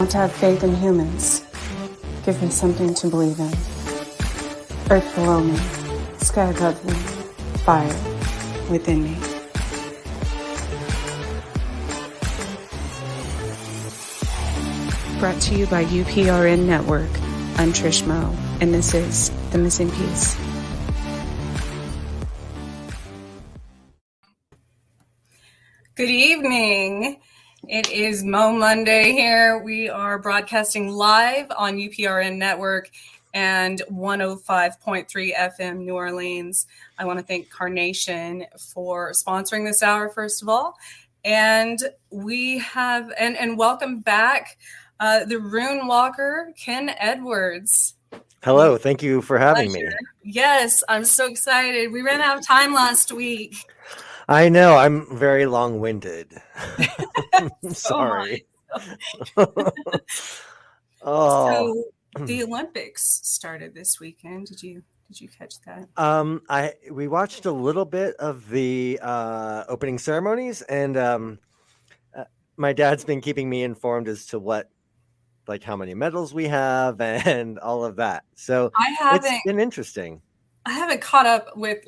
don't have faith in humans. Give me something to believe in. Earth below me, sky above me, fire within me. Brought to you by UPRN Network. I'm Trish Moe, and this is The Missing Piece. Good evening. It is Mo Monday here. We are broadcasting live on UPRN Network and 105.3 FM New Orleans. I want to thank Carnation for sponsoring this hour, first of all. And we have, and welcome back the Rune Walker, Kenn Edwards. Hello, thank you for having me. Yes, I'm so excited. We ran out of time last week. I know, I'm very long-winded. Sorry. So the Olympics started this weekend. Did you catch that? We watched a little bit of the opening ceremonies, and my dad's been keeping me informed as to how many medals we have and all of that. So it's been interesting. I haven't caught up with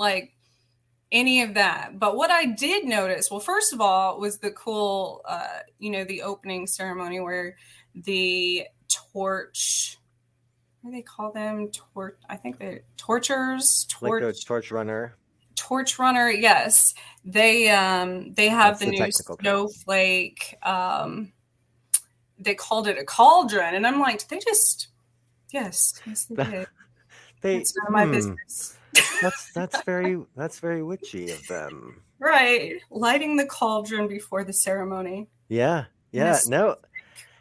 any of that, but what I did notice, well, first of all, was the cool, the opening ceremony where the torch, what do they call them? I think they're torchers. Like the torch runner. Torch runner, yes. They have That's the the new snowflake. They called it a cauldron, and I'm like, did they just? Yes, they did. It's none of my business. That's very witchy of them. Right. Lighting the cauldron before the ceremony. Yeah. Yes. No,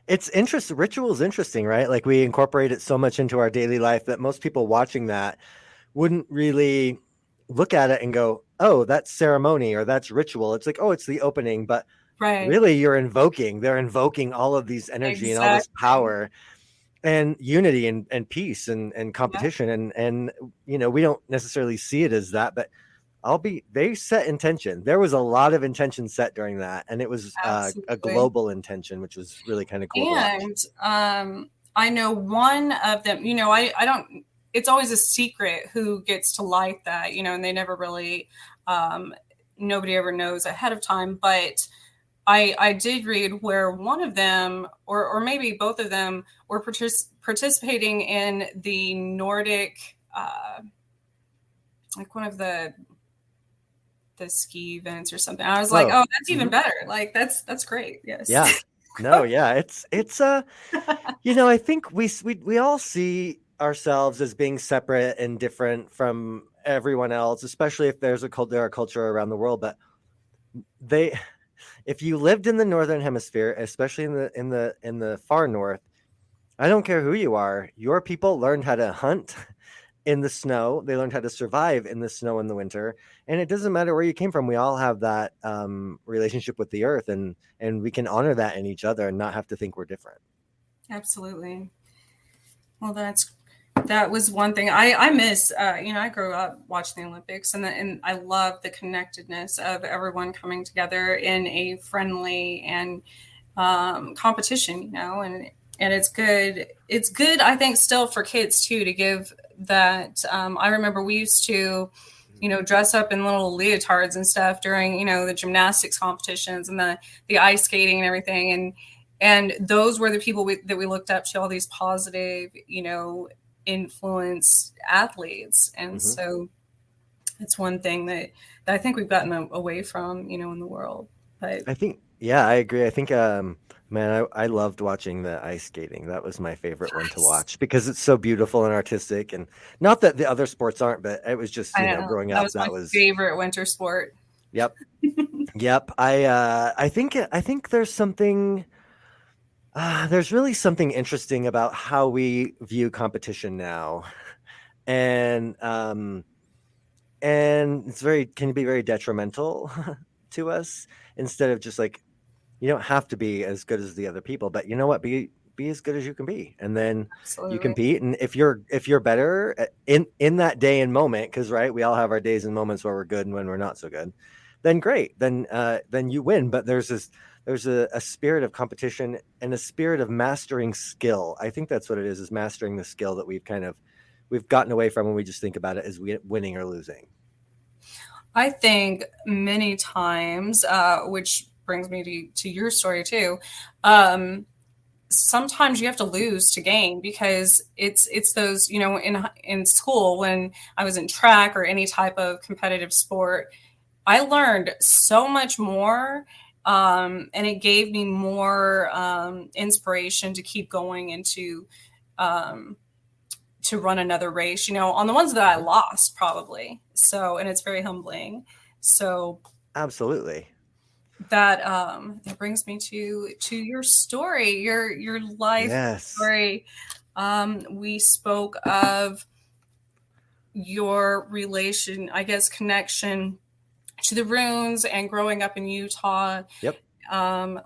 it's interesting. Ritual is interesting, right? Like we incorporate it so much into our daily life that most people watching that wouldn't really look at it and go, oh, that's ceremony or that's ritual. It's like, oh, it's the opening. But really they're invoking all of these energy and all this power and unity and peace and competition. And we don't necessarily see it as that, but they set intention. There was a lot of intention set during that. And it was a global intention, which was really kind of cool. And I know one of them, I don't, it's always a secret who gets to light that, and they never really, nobody ever knows ahead of time, but I did read where one of them, or maybe both of them, were participating in the Nordic, like one of the ski events or something. I was like, oh, that's even better. Like that's great. Yes. Yeah. No. Yeah. It's I think we all see ourselves as being separate and different from everyone else, especially if there are culture around the world, but if you lived in the Northern Hemisphere, especially in the far north, I don't care who you are, your people learned how to hunt in the snow. They learned how to survive in the snow in the winter. And it doesn't matter where you came from. We all have that relationship with the earth, and we can honor that in each other and not have to think we're different. Absolutely. Well, that was one thing I miss. I grew up watching the Olympics, and I love the connectedness of everyone coming together in a friendly and competition. And it's good. It's good, I think, still for kids too to give that. I remember we used to, dress up in little leotards and stuff during the gymnastics competitions and the ice skating and everything, and those were the people that we looked up to, all these positive, influence athletes. And so it's one thing that I think we've gotten away from, in the world. But I think, I agree. I think, I loved watching the ice skating. That was my favorite one to watch because it's so beautiful and artistic, and not that the other sports aren't, but it was just, growing up, that was my favorite winter sport. Yep. Yep. I think there's something, there's really something interesting about how we view competition now, and it can be very detrimental to us. Instead of just like, you don't have to be as good as the other people, but you know what? Be as good as you can be, and then you compete. And if you're better in that day and moment, because we all have our days and moments where we're good and when we're not so good, then great, then you win. But there's there's a spirit of competition and a spirit of mastering skill. I think that's what it is mastering the skill that we've gotten away from when we just think about it as winning or losing. I think many times, which brings me to your story too. Sometimes you have to lose to gain, because it's those, in school when I was in track or any type of competitive sport, I learned so much more, and it gave me more inspiration to keep going into um, to run another race, on the ones that I lost probably. So, and it's very humbling. So Absolutely. that brings me to your story, your life Yes. story. We spoke of your relation, I guess, connection to the runes and growing up in Utah Yep.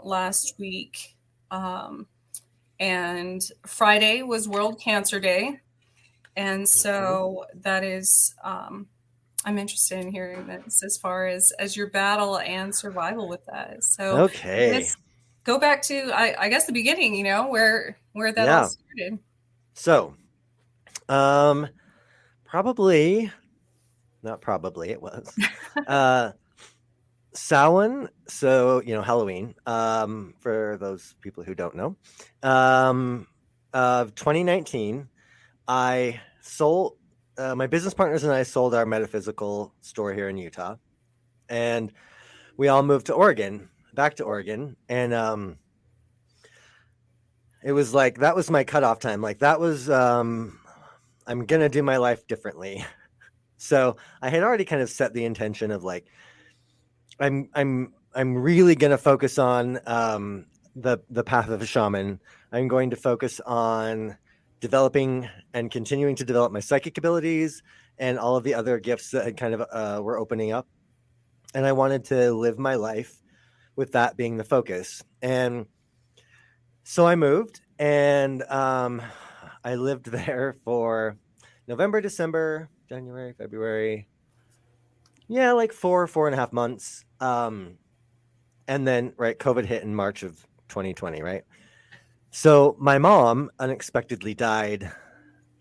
last week. And Friday was World Cancer Day. And Mm-hmm. so that is, I'm interested in hearing this as far as your battle and survival with that. So I Okay. guess go back to, I guess, the beginning, where that all Yeah. started. So, um, probably not probably it was. Uh, Samhain, so Halloween. For those people who don't know, of 2019, I sold. My business partners and I sold our metaphysical store here in Utah, and we all moved to Oregon, back to Oregon, and it was like that was my cutoff time. Like that was I'm gonna do my life differently. So I had already kind of set the intention of like I'm really going to focus on the path of a shaman. I'm going to focus on developing and continuing to develop my psychic abilities and all of the other gifts that had kind of were opening up. And I wanted to live my life with that being the focus. And so I moved, and I lived there for November, December, January, February. Yeah, like 4.5 months. And then right, COVID hit in March of 2020, right? So my mom unexpectedly died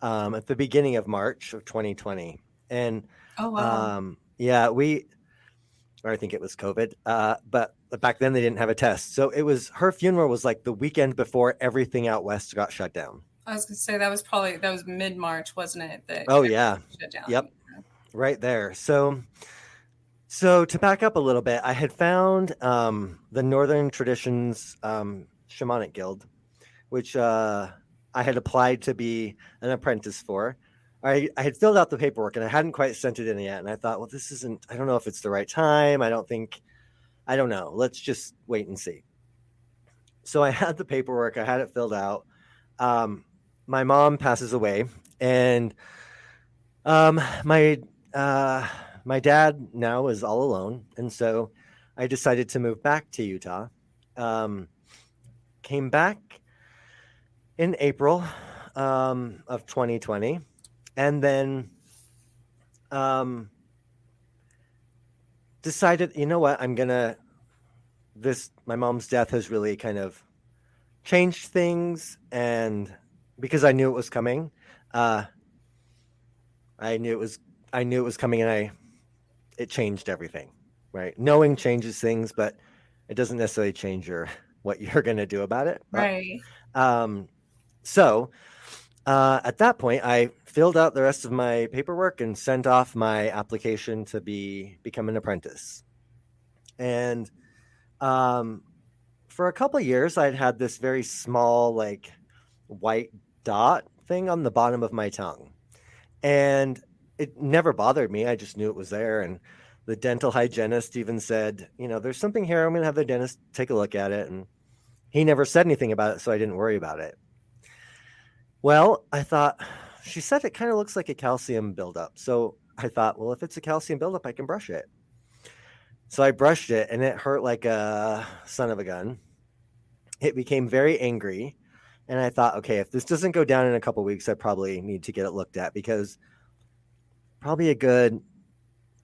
at the beginning of March of 2020, and Oh, wow. yeah, or I think it was COVID, but back then they didn't have a test, so it was her funeral was like the weekend before everything out west got shut down. I was going to say that was mid-March, wasn't it? That Oh yeah, everything shut yep, down. right there. So to back up a little bit, I had found the Northern Traditions Shamanic Guild, which I had applied to be an apprentice for. I had filled out the paperwork and I hadn't quite sent it in yet. And I thought, well, I don't know if it's the right time. I don't know. Let's just wait and see. So I had the paperwork, I had it filled out. Um, my mom passes away, and um, my uh, my dad now is all alone, and so I decided to move back to Utah. Um, Came back in April of 2020, and then um, decided, you know what, I'm gonna. This my mom's death has really kind of changed things, and because I knew it was coming, uh, I knew it was I knew it was coming, and it changed everything. Right, knowing changes things, but it doesn't necessarily change what you're gonna do about it. But Right. um, so at that point, I filled out the rest of my paperwork and sent off my application to become an apprentice. And um, for a couple of years, I'd had this very small, like white dot thing on the bottom of my tongue, and it never bothered me. I just knew it was there. And the dental hygienist even said, there's something here. I'm going to have the dentist take a look at it. And he never said anything about it, so I didn't worry about it. Well, I thought, she said it kind of looks like a calcium buildup. So I thought, well, if it's a calcium buildup, I can brush it. So I brushed it, and it hurt like a son of a gun. It became very angry. And I thought, okay, if this doesn't go down in a couple of weeks, I probably need to get it looked at, because probably a good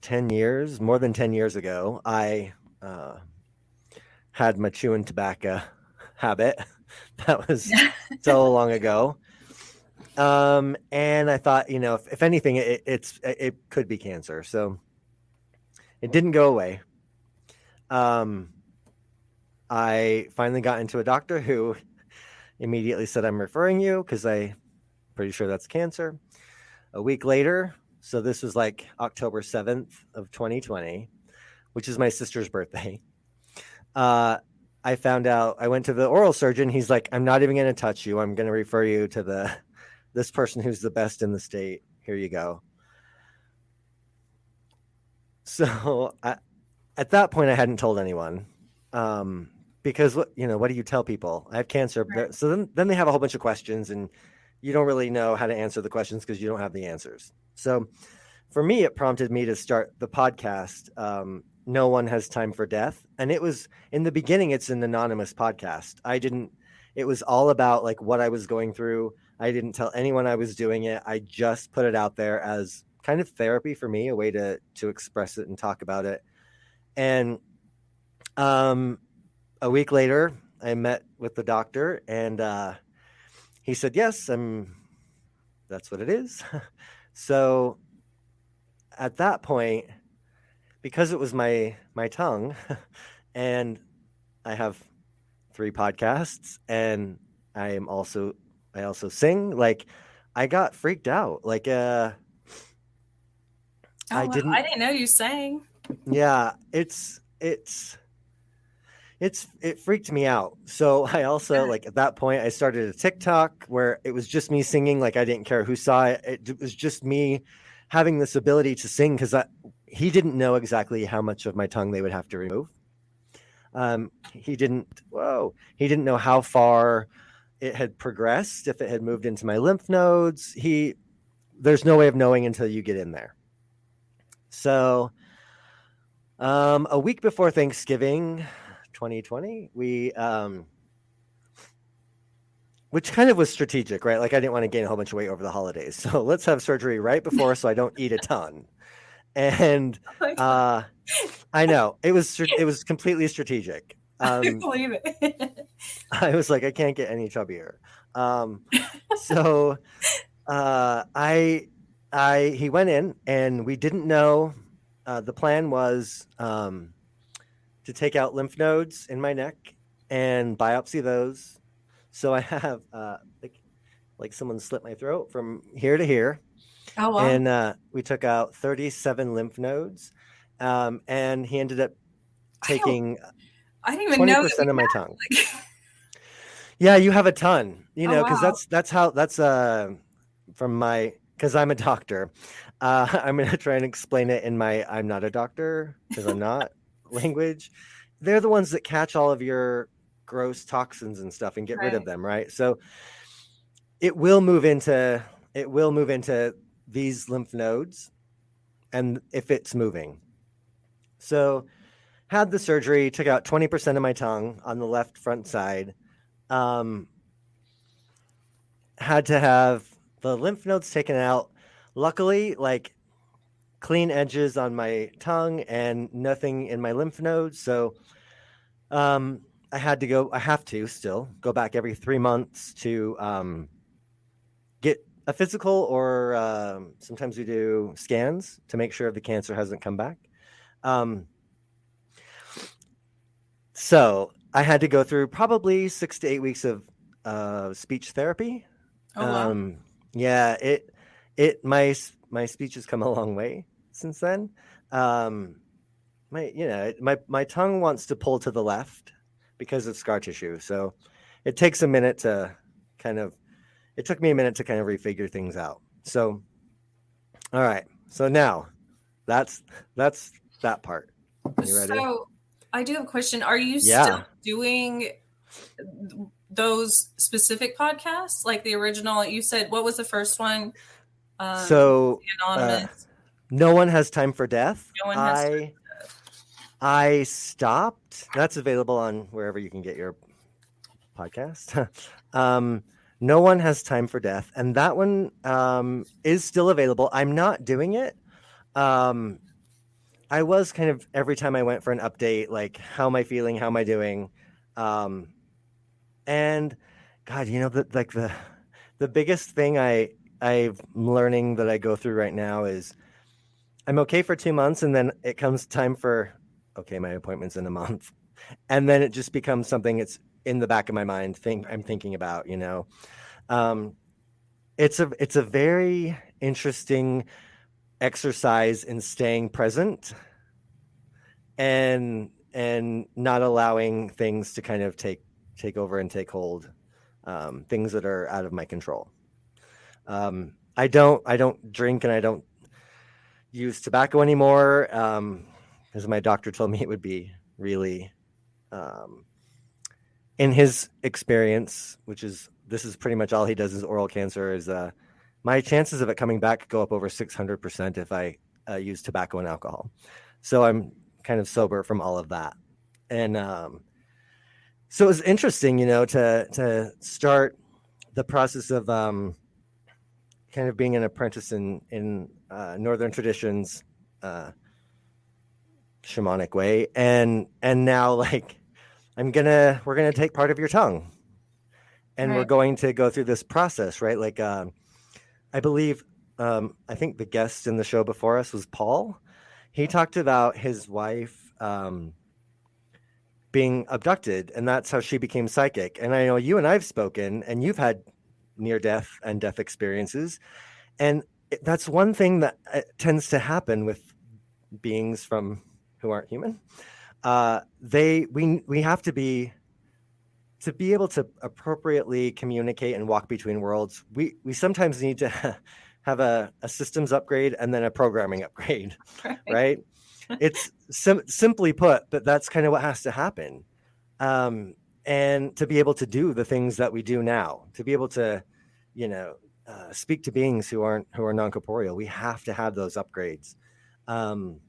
10 years, more than 10 years ago, I had my chewing tobacco habit. That was so long ago. And I thought, if anything, it could be cancer. So it didn't go away. I finally got into a doctor who immediately said, I'm referring you because I'm pretty sure that's cancer. A week later, so this was like October 7th of 2020, which is my sister's birthday. I found out, I went to the oral surgeon. He's like, I'm not even going to touch you. I'm going to refer you to this person who's the best in the state. Here you go. So at that point, I hadn't told anyone. Because what do you tell people? I have cancer. Right. So then they have a whole bunch of questions, and you don't really know how to answer the questions because you don't have the answers. So for me, it prompted me to start the podcast. No One Has Time for Death. And it was, in the beginning, it's an anonymous podcast. It was all about like what I was going through. I didn't tell anyone I was doing it. I just put it out there as kind of therapy for me, a way to express it and talk about it. And a week later, I met with the doctor, and he said, yes, that's what it is. So at that point, because it was my tongue, and I have 3 podcasts, and I also sing, like I got freaked out. Like I didn't know you sang. Yeah, it freaked me out. So I also, like, at that point, I started a TikTok where it was just me singing. Like, I didn't care who saw it. It was just me having this ability to sing, because he didn't know exactly how much of my tongue they would have to remove. He didn't know how far it had progressed, if it had moved into my lymph nodes. There's no way of knowing until you get in there. So a week before Thanksgiving 2020, we which kind of was strategic, right? Like, I didn't want to gain a whole bunch of weight over the holidays, so let's have surgery right before so I don't eat a ton. And I know it was completely strategic. I believe it. I was like, I can't get any chubbier. So he went in, and we didn't know. The plan was to take out lymph nodes in my neck and biopsy those. So I have like someone slit my throat from here to here. Oh, wow. And we took out 37 lymph nodes. And he ended up taking I didn't even know 20% of my tongue. Yeah, you have a ton, because that's because I'm a doctor. I'm going to try and explain it in my I'm not a doctor because I'm not language. They're the ones that catch all of your gross toxins and stuff and get rid of them, right? So it will move into these lymph nodes, and if it's moving. So had the surgery, took out 20% of my tongue on the left front side. Had to have the lymph nodes taken out. Luckily, like, clean edges on my tongue and nothing in my lymph nodes. So I have to still go back every 3 months to get a physical, or sometimes we do scans to make sure the cancer hasn't come back. So I had to go through probably 6 to 8 weeks of speech therapy. Oh, wow. Yeah, my speech has come a long way since then. My tongue wants to pull to the left because of scar tissue. So it takes a minute it took me a minute to kind of refigure things out. So, all right. So now that's that part. You ready? So I do have a question. Are you still doing those specific podcasts, like the original? You said, what was the first one? So anonymous. No One Has Time for Death. No One Has Time for Death. I stopped. That's available on wherever you can get your podcast. No One Has Time for Death, and that one is still available. I'm not doing it I was kind of every time I went for an update, like, how am I feeling? How am I doing? Um, and God, the biggest thing I'm learning that I go through right now is I'm okay for 2 months, and then it comes time for, okay, my appointment's in a month, and then it just becomes something it's in the back of my mind. I'm thinking about, um, it's a very interesting exercise in staying present and not allowing things to kind of take over and take hold, things that are out of my control. I don't drink and I don't use tobacco anymore, because my doctor told me it would be really, um, in his experience, which is this is pretty much all he does is oral cancer, is my chances of it coming back go up over 600% if I use tobacco and alcohol. So I'm kind of sober from all of that. And so it was interesting, to start the process of kind of being an apprentice in Northern traditions, uh, shamanic way, and now, like, we're gonna take part of your tongue, and we're Right. going to go through this process, right? Like, I believe, I think the guest in the show before us was Paul. He talked about his wife, being abducted, and that's how she became psychic. And I know you and I've spoken, and you've had near death and death experiences, and that's one thing that tends to happen with beings from who aren't human. We have to be able to appropriately communicate and walk between worlds. We sometimes need to have a systems upgrade and then a programming upgrade, Right. right? It's simply put, but that's kind of what has to happen. And to be able to do the things that we do now, to be able to, you know, speak to beings who are non corporeal, we have to have those upgrades. Um,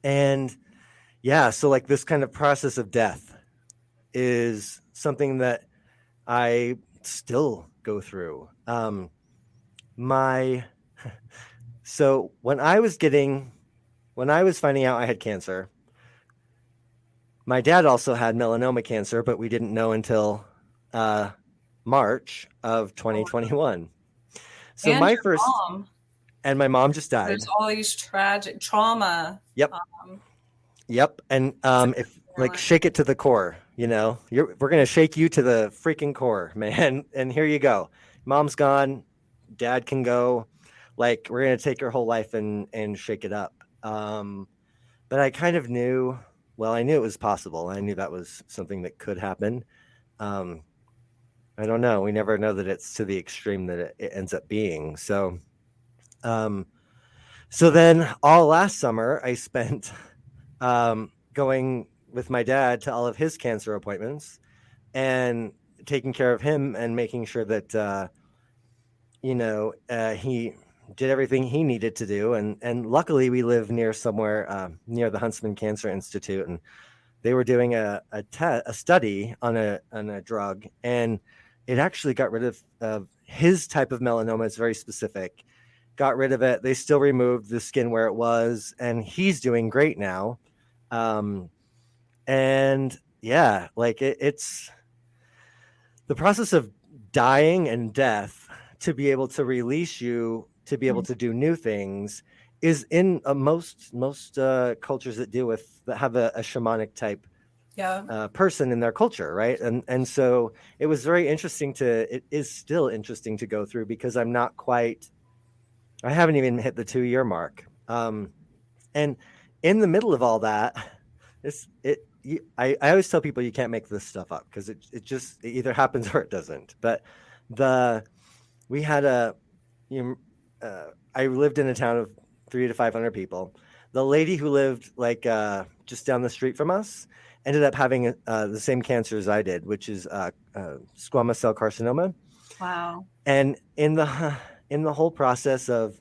and yeah, so like this kind of process of death is something that I still go through. My so when I was finding out I had cancer, my dad also had melanoma cancer, but we didn't know until uh, March of Oh, wow. 2021. So And my your first, mom. and my mom just There's died. all these tragic trauma. Yep, Um, yep. And if in your like life. shake it to the core, we're gonna shake you to the freaking core, man. And here you go. Mom's gone, dad can go. Like we're gonna take your whole life and shake it up. But I kind of knew. Well, I knew it was possible. I knew that was something that could happen. Um, I don't know. We never know that it's to the extreme that it ends up being. Um, so then all last summer, I spent going with my dad to all of his cancer appointments and taking care of him and making sure that he did everything he needed to do. And luckily, we live near somewhere near the Huntsman Cancer Institute, and they were doing a study on a drug, and it actually got rid of his type of melanoma. It's very specific. Got rid of it. They still removed the skin where it was, and he's doing great now. Um, and yeah, like it's the process of dying and death to be able to release you to be able Mm. to do new things is in most cultures that have a shamanic type Yeah. person in their culture, right? And so it is still interesting to go through because I haven't even hit the 2 year mark. And in the middle of all that, I always tell people you can't make this stuff up because it either happens or it doesn't. But the we had you I lived in a town of 300 to 500 people. The lady who lived like just down the street from us ended up having the same cancer as I did, which is squamous cell carcinoma. Wow. And in the whole process of,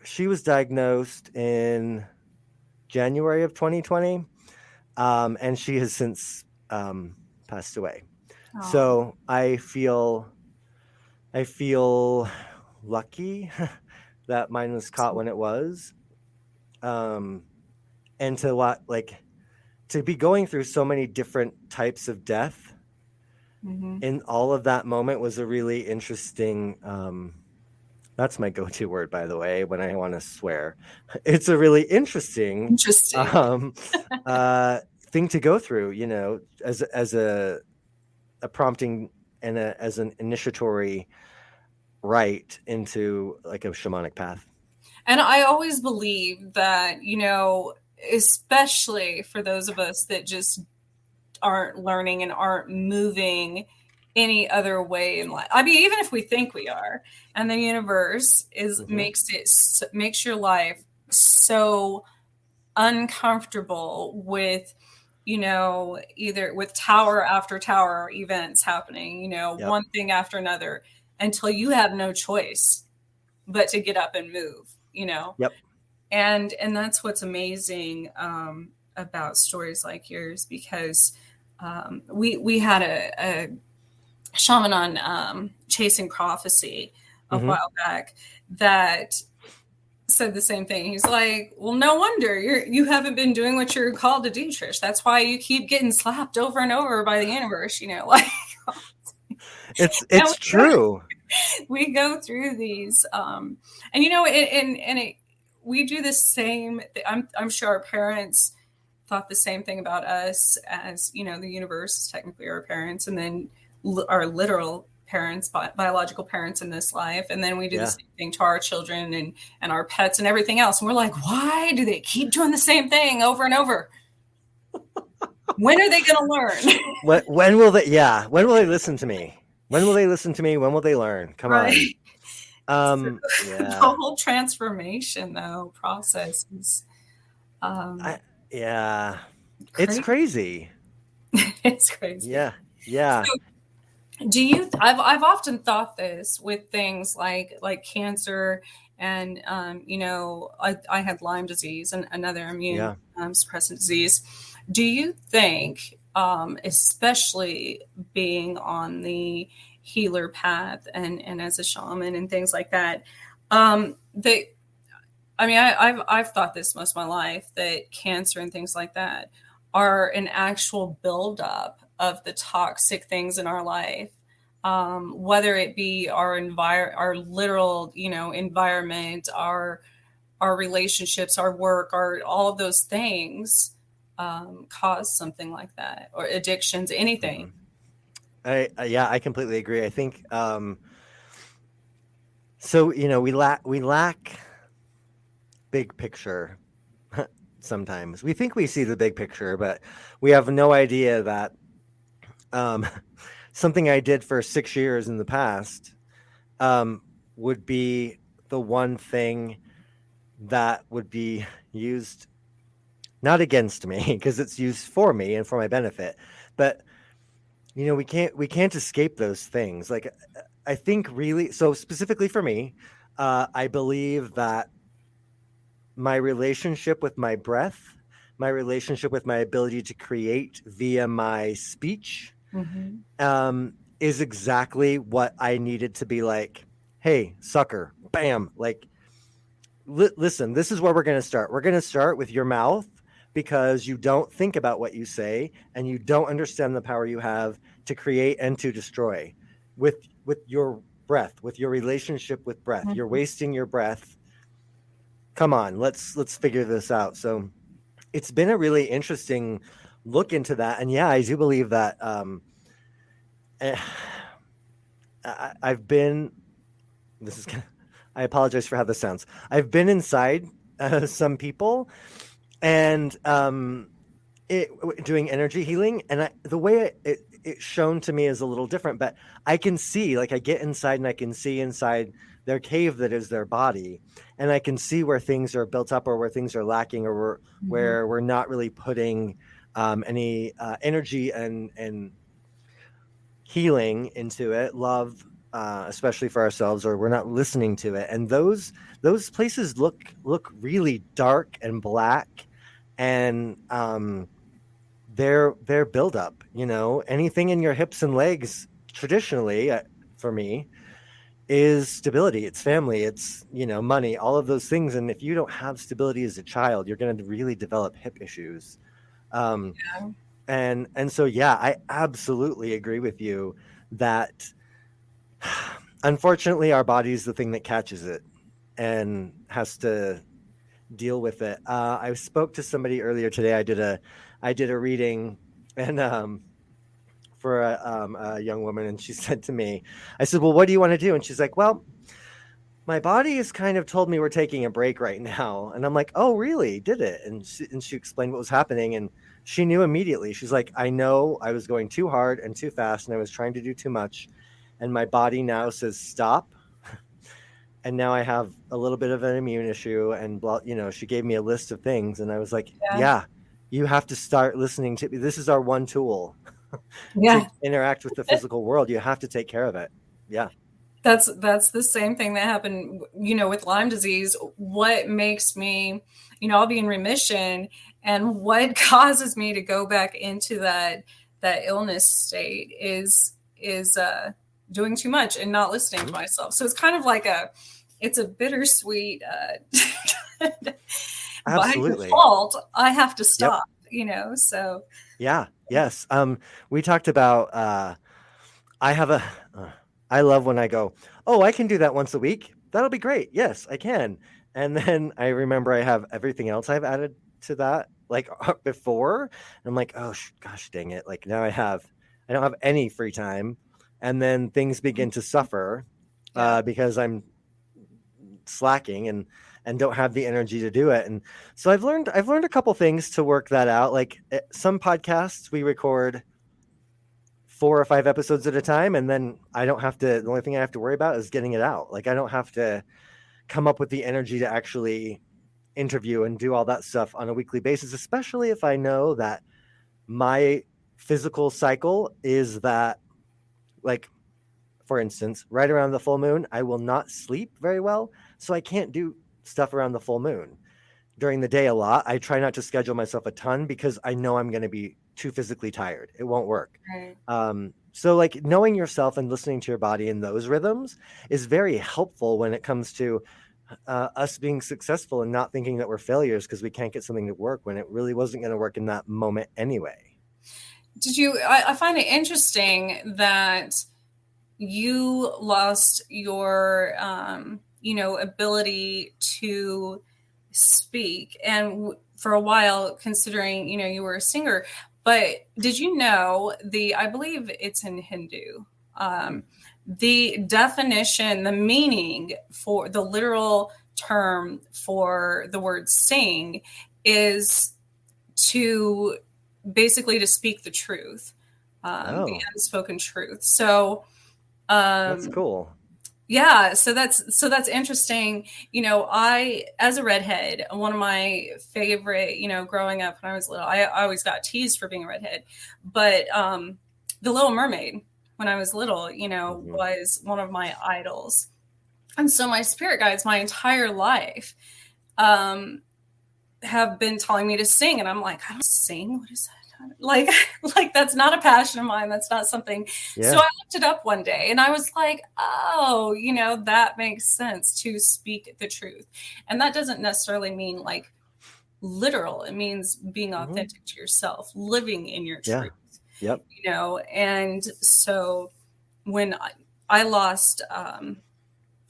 she was diagnosed in January of 2020, and she has since passed away. Oh, So I feel lucky that mine was caught when it was. um, and to to be going through so many different types of death Hmm. in all of that moment was a really interesting. That's my go-to word, by the way, when I want to swear. It's a really interesting Interesting. um, uh, thing to go through, as a prompting and as an initiatory rite into like a shamanic path. And I always believe that, especially for those of us that just aren't learning and aren't moving any other way in life. I mean, even if we think we are, and the universe Hmm. makes your life so uncomfortable with, either with tower after tower events happening, Yep. one thing after another, until you have no choice but to get up and move, Yep. and that's what's amazing about stories like yours, because we had a shaman on Chasing Prophecy a Hmm. while back that said the same thing. He's like, "Well, no wonder you haven't been doing what you're called to do, Trish. That's why you keep getting slapped over and over by the universe. Like." And It's true. we go through these, and we do the same. I'm sure our parents thought the same thing about us, as the universe is technically our parents, and then our literal parents, biological parents in this life, and then we do the Yeah. same thing to our children and our pets and everything else. And we're like, why do they keep doing the same thing over and over? When are they going to learn? When will they? Yeah. When will they listen to me? When will they listen to me? When will they learn? Come on. Right. So, the Yeah. whole transformation though process is I yeah. It's crazy. crazy. It's crazy. Yeah. Yeah. Do you? I've often thought this with things like cancer, and I had Lyme disease and another immune Yeah. suppressant disease. Do you think, especially being on the healer path and as a shaman and things like that, that I mean, I've thought this most of my life, that cancer and things like that are an actual buildup of the toxic things in our life, whether it be our literal, environment, our relationships, our work, our all of those things cause something like that, or addictions, anything. Hmm. Yeah, I completely agree. I think so. We lack big picture. Sometimes we think we see the big picture, but we have no idea that um, something I did for 6 years in the past um, would be the one thing that would be used not against me because it's used for me and for my benefit. But we can't escape those things. Like I think really so specifically for me, I believe that my relationship with my breath, my relationship with my ability to create via my speech, Mm-hmm. is exactly what I needed to be like, hey, sucker, bam. Like, listen, this is where we're going to start. We're going to start with your mouth because you don't think about what you say and you don't understand the power you have to create and to destroy with your breath, with your relationship with breath. You're Mm-hmm. wasting your breath. Come on, let's figure this out. So it's been a really interesting look into that. And yeah, I do believe that eh, I've been this is I apologize for how this sounds. I've been inside some people and doing energy healing, and the way it's shown to me is a little different. But I can see, like, I get inside and I can see inside their cave that is their body, and I can see where things are built up or where things are lacking or Mm-hmm. where we're not really putting any energy and healing into it, love, especially for ourselves, or we're not listening to it. And those places look really dark and black, and their buildup. Anything in your hips and legs traditionally, for me, is stability. It's family. It's, money, all of those things. And if you don't have stability as a child, you're going to really develop hip issues. Um, Yeah. and so, yeah, I absolutely agree with you that unfortunately our body is the thing that catches it and has to deal with it. I spoke to somebody earlier today. I did a reading, and for a young woman, and she said to me, I said, "Well, what do you want to do?" And she's like, "Well, my body has kind of told me we're taking a break right now." And I'm like, "Oh, really? Did it?" And she explained what was happening, and she knew immediately. She's like, "I know I was going too hard and too fast, and I was trying to do too much, and my body now says stop." And now I have a little bit of an immune issue, and blah, she gave me a list of things, and I was like, Yeah. "Yeah, you have to start listening to. This is our one tool to Yeah. interact with the physical world. You have to take care of it." Yeah. That's the same thing that happened, with Lyme disease. What makes me, I'll be in remission, and what causes me to go back into that illness state is doing too much and not listening to myself. So it's kind of like it's a bittersweet. By Absolutely. default, I have to Yep. stop. So Yeah. Yes. We talked about I have a I love when I go, "Oh, I can do that once a week. That'll be great. Yes, I can." And then I remember I have everything else I've added to that like before. And I'm like, "Oh, gosh dang it. Like now I don't have any free time." And then things begin to suffer yeah, because I'm slacking and don't have the energy to do it. And so I've learned a couple things to work that out. Like some podcasts we record 4 or 5 episodes at a time, and then I don't have to. The only thing I have to worry about is getting it out. Like I don't have to come up with the energy to actually interview and do all that stuff on a weekly basis, especially if I know that my physical cycle is that, like, for instance, right around the full moon, I will not sleep very well, so I can't do stuff around the full moon. During the day a lot, I try not to schedule myself a ton because I know I'm going to be too physically tired. It won't work. right. So like knowing yourself and listening to your body in those rhythms is very helpful when it comes to us being successful and not thinking that we're failures because we can't get something to work when it really wasn't going to work in that moment anyway. I find it interesting that you lost your ability to speak, and for a while, considering you were a singer. But did you know I believe it's in Hindu, the definition, the meaning for the literal term for the word sing is to basically to speak the truth, the Oh, unspoken truth. So that's um, cool. yeah, so that's interesting. I, as a redhead, one of my favorite, growing up when I was little, I always got teased for being a redhead, but The Little Mermaid, when I was little, Hmm. was one of my idols. And so my spirit guides my entire life um, have been telling me to sing, and I'm like, I don't sing. What is that? Like, like that's not a passion of mine. That's not something. So Yeah. I looked it up one day, and I was like, oh, that makes sense, to speak the truth. And that doesn't necessarily mean like literal. It means being Hmm. authentic to yourself, living in your Yeah. truth. Yep. And so when I lost,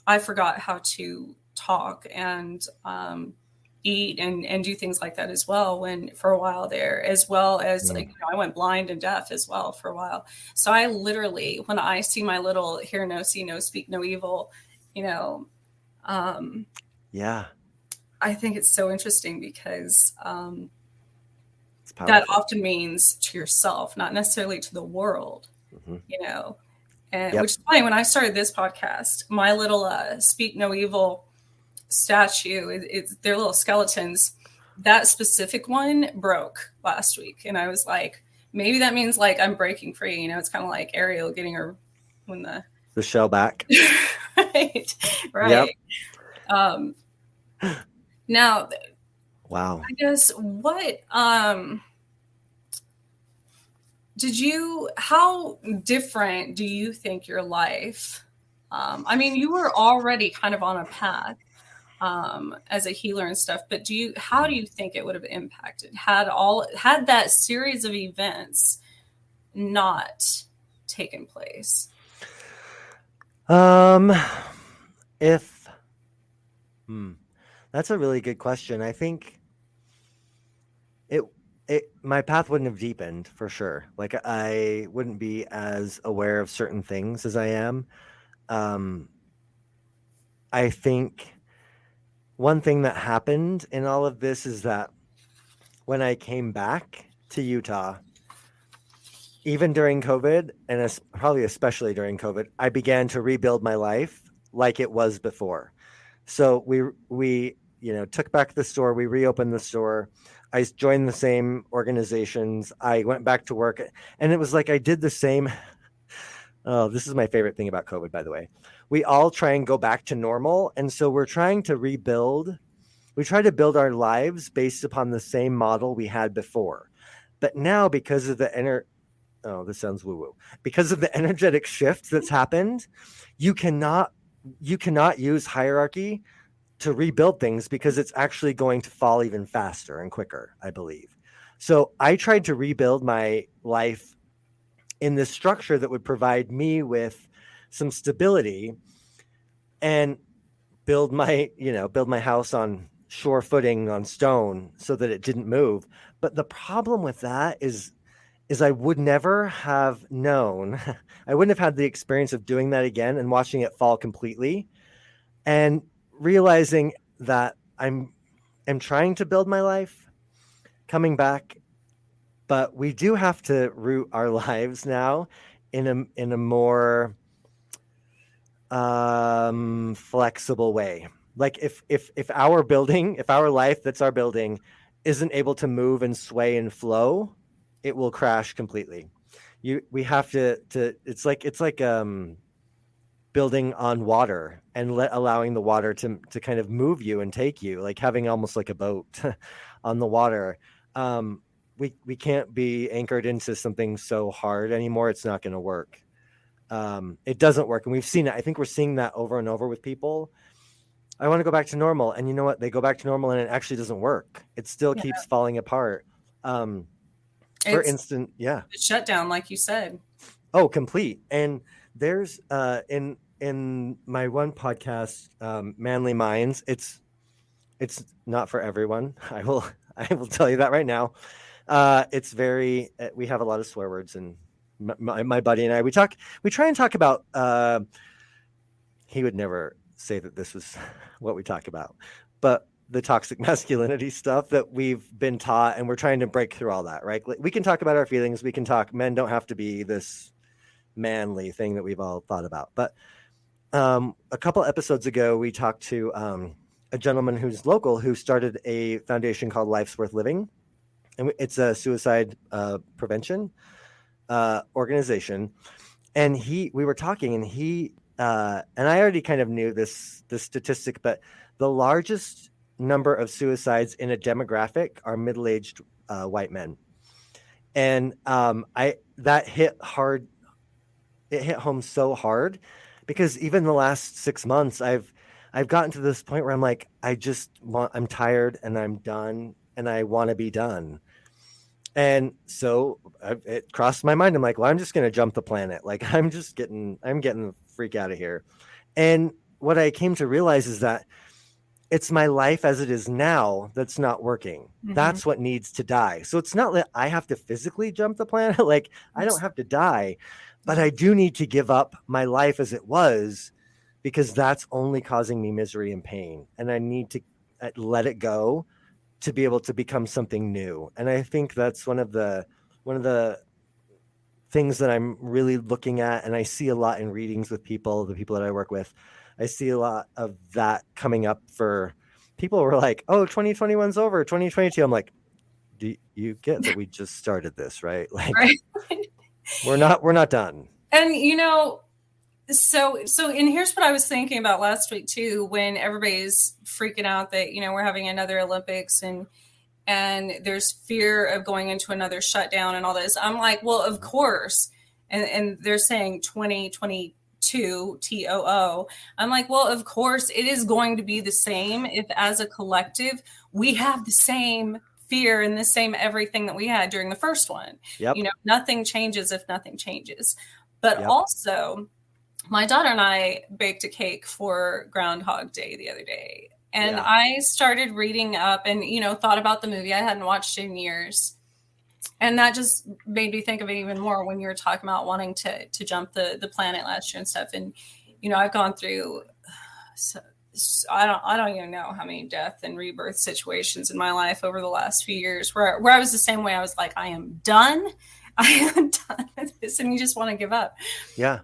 I forgot how to talk and eat and do things like that as well, when for a while there, as well as Mm. I went blind and deaf as well for a while. So I literally, when I see my little hear no, see no, speak no evil, you know um, Yeah. I think it's so interesting because It's that powerful. often means to yourself, not necessarily to the world. Hmm. you know and Yep. which is funny. When I started this podcast, my little speak no evil statue, it's their little skeletons. That specific one broke last week, and I was like, maybe that means like I'm breaking free. It's kind of like Ariel getting her when the The shell back. right, Yep. right. Um, Now, Wow. I guess what how different do you think your life I mean, you were already kind of on a path as a healer and stuff, but how do you think it would have impacted had that series of events not taken place? If that's a really good question. I think it my path wouldn't have deepened for sure. Like I wouldn't be as aware of certain things as I am. Um, I think one thing that happened in all of this is that when I came back to Utah, even during COVID, and probably especially during COVID, I began to rebuild my life like it was before. So we took back the store, we reopened the store. I joined the same organizations. I went back to work, and it was like I did the same. Oh, this is my favorite thing about COVID, by the way. We all try and go back to normal, and so we're trying to rebuild. We try to build our lives based upon the same model we had before. But now, because of this sounds woo-woo. Because of the energetic shift that's happened, you cannot use hierarchy to rebuild things because it's actually going to fall even faster and quicker, I believe. So I tried to rebuild my life in this structure that would provide me with some stability and build my house on sure footing on stone so that it didn't move. But the problem with that is I would never have known, I wouldn't have had the experience of doing that again and watching it fall completely and realizing that I'm trying to build my life coming back, but we do have to root our lives now in a more flexible way. Like if our life that's our building isn't able to move and sway and flow, it will crash completely. We have to it's like building on water and allowing the water to kind of move you and take you, like having almost like a boat on the water. We can't be anchored into something so hard anymore. It's not going to work. It doesn't work. And we've seen it. I think we're seeing that over and over with people. I want to go back to normal. And you know what? They go back to normal and it actually doesn't work. It still keeps falling apart. For instance, yeah. Shutdown, like you said. Oh, complete. And there's in my one podcast, Manly Minds, it's not for everyone. I will tell you that right now. It's very we have a lot of swear words, and my buddy and I we try and talk about he would never say that this was what we talk about, but the toxic masculinity stuff that we've been taught, and we're trying to break through all that, right? We can talk about our feelings. We can talk, men don't have to be this manly thing that we've all thought about. But a couple episodes ago, we talked to a gentleman who's local who started a foundation called Life's Worth Living. And it's a suicide prevention organization. And we were talking, and and I already kind of knew this statistic, but the largest number of suicides in a demographic are middle-aged white men. And that hit hard. It hit home so hard because even the last 6 months, I've gotten to this point where I'm like, I'm tired and I'm done and I want to be done. And so it crossed my mind. I'm like, well, I'm just going to jump the planet. Like I'm getting the freak out of here. And what I came to realize is that it's my life as it is now that's not working. Mm-hmm. That's what needs to die. So it's not that I have to physically jump the planet. Like I don't have to die, but I do need to give up my life as it was because that's only causing me misery and pain. And I need to let it go to be able to become something new. And I think that's one of the things that I'm really looking at. And I see a lot in readings with the people that I work with. I see a lot of that coming up for people who are like, oh, 2021's over, 2022. I'm like, do you get that we just started this, right? Like right. we're not done. And so and here's what I was thinking about last week too, when everybody's freaking out that, we're having another Olympics and there's fear of going into another shutdown and all this. I'm like, well, of course. And they're saying 2022 two, TOO. I'm like, well, of course it is going to be the same if as a collective we have the same fear and the same everything that we had during the first one. Yep. Nothing changes if nothing changes. But Yep. also, my daughter and I baked a cake for Groundhog Day the other day. And Yeah. I started reading up and, thought about the movie. I hadn't watched it in years. And that just made me think of it even more when you were talking about wanting to jump the planet last year and stuff. And, I've gone through, I don't even know how many death and rebirth situations in my life over the last few years where I was the same way. I was like, I am done. I am done with this. And you just want to give up. Yeah.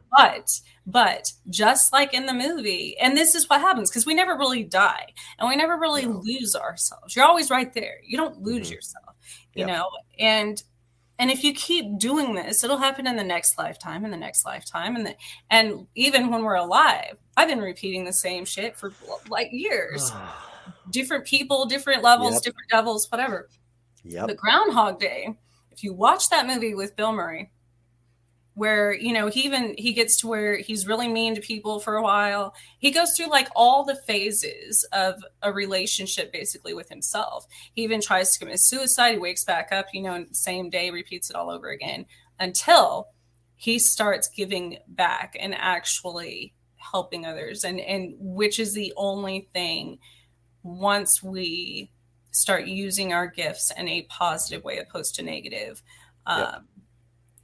But just like in the movie, and this is what happens because we never really die and we never really lose ourselves. You're always right there. You don't lose yourself, you know, and if you keep doing this, it'll happen in the next lifetime and the next lifetime. And even when we're alive, I've been repeating the same shit for like years, different people, different levels, different devils, whatever. But Groundhog Day, if you watch that movie with Bill Murray, where, he gets to where he's really mean to people for a while. He goes through like all the phases of a relationship basically with himself. He even tries to commit suicide. He wakes back up, same day, repeats it all over again until he starts giving back and actually helping others. And which is the only thing, once we start using our gifts in a positive way opposed to negative,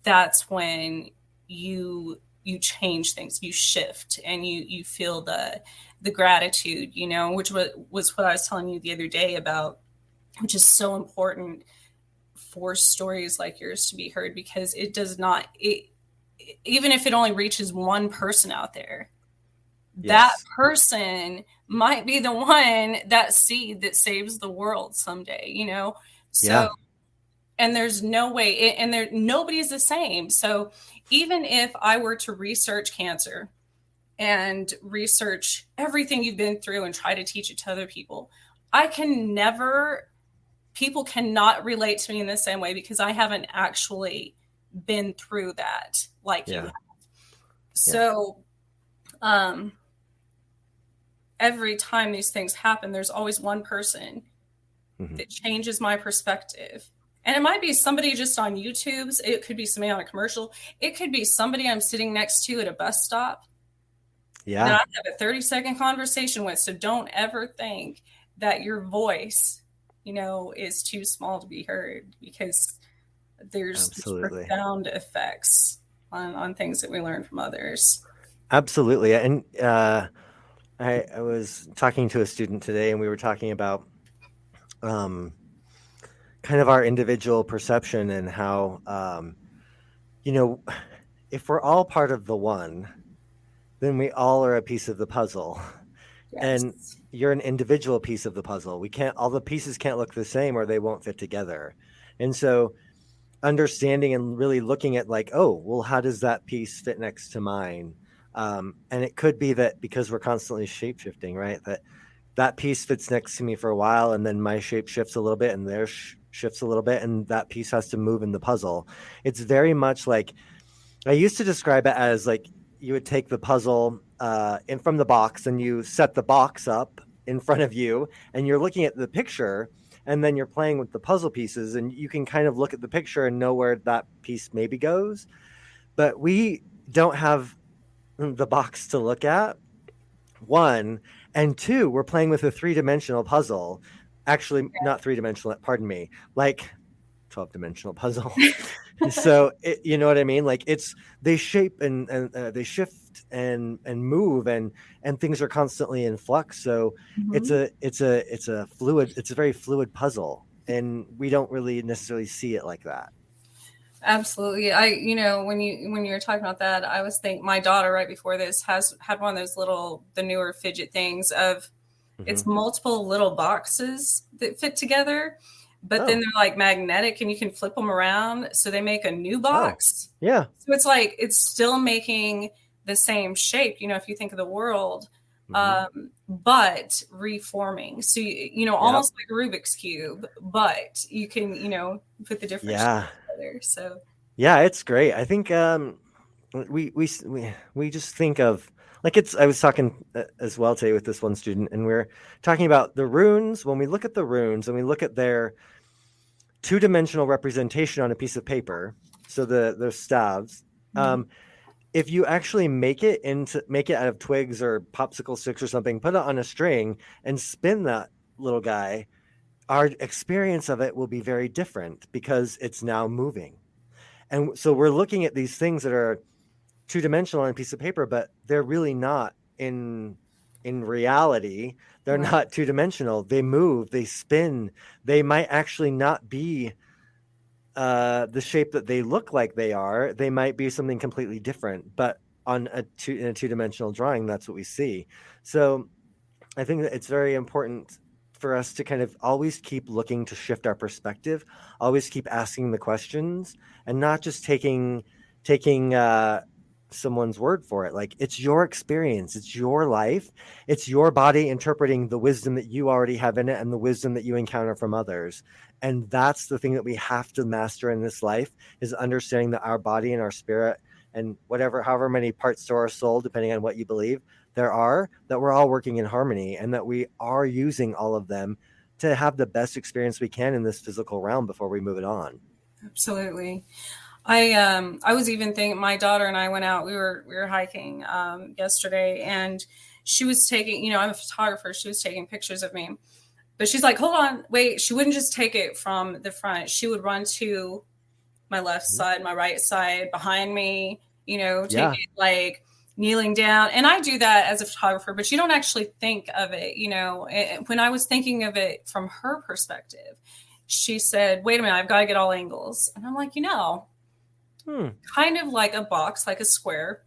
that's when you change things, you shift, and you feel the gratitude, which was what I was telling you the other day about, which is so important for stories like yours to be heard, because it does not, even if it only reaches one person out there, that person might be the one, that seed that saves the world someday, So and there's no way, and nobody's the same. So even if I were to research cancer and research everything you've been through and try to teach it to other people, people cannot relate to me in the same way because I haven't actually been through that like you have. So every time these things happen, there's always one person that changes my perspective. And it might be somebody just on YouTube's. It could be somebody on a commercial. It could be somebody I'm sitting next to at a bus stop. Yeah. That I have a 30-second conversation with. So don't ever think that your voice, is too small to be heard, because there's profound effects on things that we learn from others. Absolutely. And I was talking to a student today, and we were talking about kind of our individual perception and how, if we're all part of the one, then we all are a piece of the puzzle. Yes. And you're an individual piece of the puzzle. All the pieces can't look the same or they won't fit together. And so understanding and really looking at like, oh, well, how does that piece fit next to mine? And it could be that because we're constantly shape-shifting, right? That piece fits next to me for a while, and then my shape shifts a little bit and theirs shifts a little bit, and that piece has to move in the puzzle. It's very much like, I used to describe it as like you would take the puzzle in from the box and you set the box up in front of you and you're looking at the picture, and then you're playing with the puzzle pieces, and you can kind of look at the picture and know where that piece maybe goes. But we don't have the box to look at, one, and two, we're playing with a 3-dimensional puzzle. Actually, not 3-dimensional, pardon me, like 12-dimensional puzzle. So you know what I mean? Like they shape and they shift and move, and things are constantly in flux. So it's a very fluid puzzle, and we don't really necessarily see it like that. Absolutely. When you were talking about that, I was thinking my daughter right before this had one of those the newer fidget things of it's multiple little boxes that fit together, but then they're like magnetic and you can flip them around. So they make a new box. Oh, yeah. So it's like, it's still making the same shape, if you think of the world, but reforming. So, almost like a Rubik's Cube, but you can, put the different shapes together. So, yeah, it's great. I think we just think of, like, it's, I was talking as well today with this one student, and we're talking about the runes. When we look at the runes and we look at their two-dimensional representation on a piece of paper, so the staves, Mhm. if you actually make it out of twigs or popsicle sticks or something, put it on a string and spin that little guy, our experience of it will be very different because it's now moving. And so we're looking at these things that are two-dimensional on a piece of paper, but they're really not in reality. They're Right. not two-dimensional. They move, they spin. They might actually not be the shape that they look like they are. They might be something completely different, but in a two-dimensional drawing, that's what we see. So I think that it's very important for us to kind of always keep looking to shift our perspective, always keep asking the questions, and not just taking someone's word for it. Like, it's your experience, it's your life, it's your body interpreting the wisdom that you already have in it and the wisdom that you encounter from others. And that's the thing that we have to master in this life, is understanding that our body and our spirit and whatever, however many parts to our soul, depending on what you believe there are, that we're all working in harmony, and that we are using all of them to have the best experience we can in this physical realm before we move it on. Absolutely. I was even thinking, my daughter and I went out, we were hiking yesterday, and she was taking, I'm a photographer, she was taking pictures of me. But she's like, hold on, wait. She wouldn't just take it from the front. She would run to my left Mhm. side, my right side, behind me, take Yeah. it like kneeling down. And I do that as a photographer, but you don't actually think of it, When I was thinking of it from her perspective, she said, wait a minute, I've got to get all angles. And I'm like, Hmm. kind of like a box, like a square.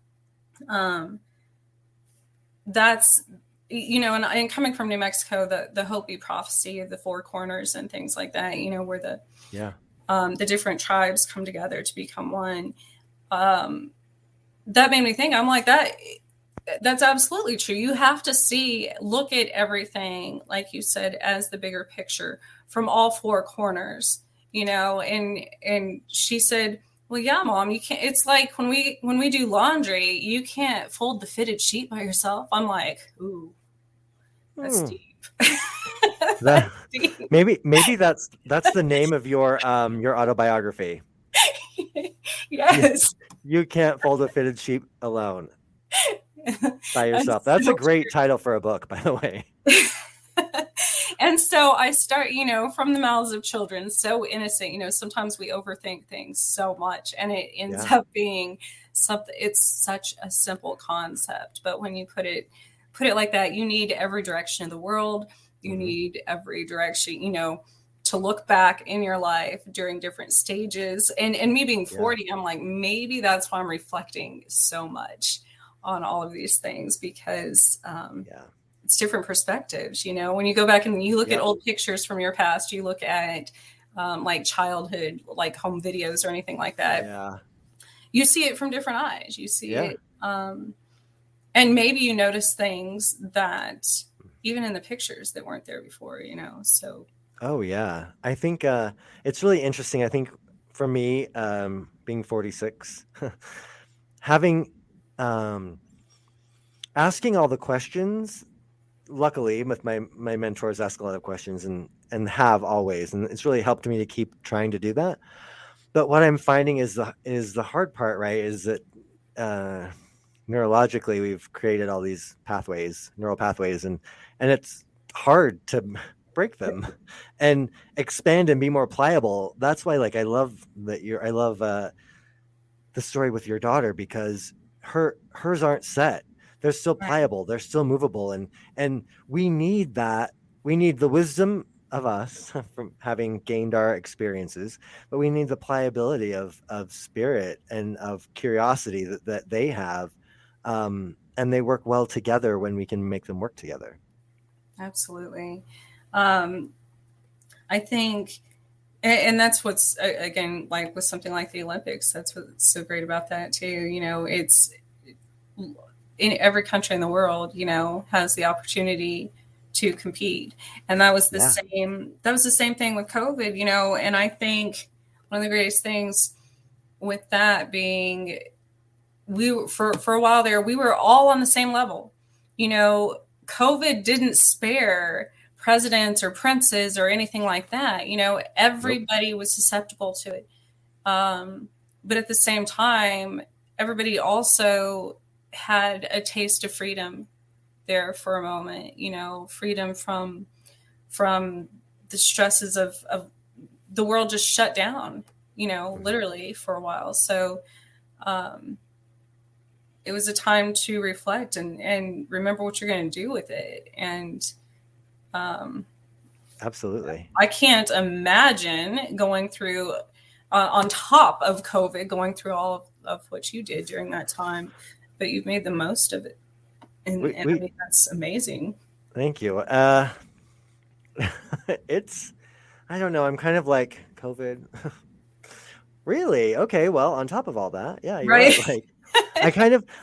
Um, that's and coming from New Mexico, the Hopi prophecy of the four corners and things like that, where Yeah. the different tribes come together to become one. Um, that made me think. I'm like, that's absolutely true. You have to look at everything, like you said, as the bigger picture from all four corners, and she said, well, yeah, mom, you can't. It's like when we do laundry, you can't fold the fitted sheet by yourself. I'm like, ooh, that's Hmm. deep. That That's deep. maybe that's the name of your autobiography. You, Yes. you can't fold a fitted sheet alone by yourself. That's That's a so great title for a book, by the way. true. And so I start, from the mouths of children, so innocent. Sometimes we overthink things so much, and it ends Yeah. up being something. It's such a simple concept, but when you put it like that, you need every direction of the world. You Hmm. need every direction, to look back in your life during different stages. And me being Yeah. 40, I'm like, maybe that's why I'm reflecting so much on all of these things, because Yeah. it's different perspectives. When you go back and you look at Yep. old pictures from your past, you look at like childhood, like home videos or anything like that, Yeah. you see it from different eyes. You see Yeah. it, and maybe you notice things that even in the pictures that weren't there before. So Oh yeah. I think it's really interesting. I think for me, being 46, having um, asking all the questions. Luckily, with my mentors, ask a lot of questions and have always, and it's really helped me to keep trying to do that. But what I'm finding is the hard part, right? Is that uh, neurologically we've created all these neural pathways, and it's hard to break them and expand and be more pliable. That's why, like, I love the story with your daughter, because hers aren't set. They're still right. pliable, they're still movable, and we need that. We need the wisdom of us from having gained our experiences, but we need the pliability of spirit and of curiosity that they have. And they work well together when we can make them work together. Absolutely. um, I think, and that's what's again, like with something like the Olympics, that's what's so great about that too. It's in every country in the world, has the opportunity to compete. And Yeah. that was the same thing with COVID, and I think one of the greatest things with that being, for a while there, we were all on the same level. You know, COVID didn't spare presidents or princes or anything like that. You know, everybody Nope. was susceptible to it. But at the same time, everybody also had a taste of freedom there for a moment. You know, freedom from the stresses of the world just shut down. You know, literally for a while. So um, it was a time to reflect and remember what you're going to do with it. And um, Absolutely. I can't imagine going through, on top of COVID, going through all of what you did during that time, but you've made the most of it. And I We mean, that's amazing. thank you. It's, I don't know. I'm kind of like COVID. Really? Okay. Well, on top of all that, yeah, you're Right. right. Like,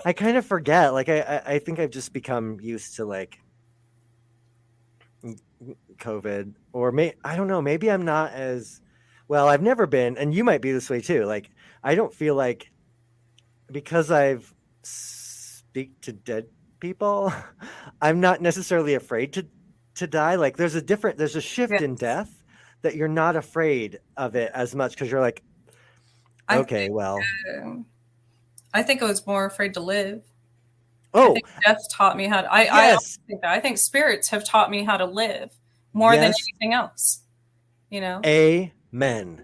I kind of forget. Like, I think I've just become used to like COVID, or I don't know. Maybe I'm not as well. I've never been, and you might be this way too. Like, I don't feel like because I've speak to dead people, I'm not necessarily afraid to die. Like, there's a shift in Yes. death that you're not afraid of it as much because you're like, I okay, think, well, uh, I think I was more afraid to live. I oh, think death taught me how to, I also yes, think that. I think spirits have taught me how to live more than yes, anything else, you know? amen.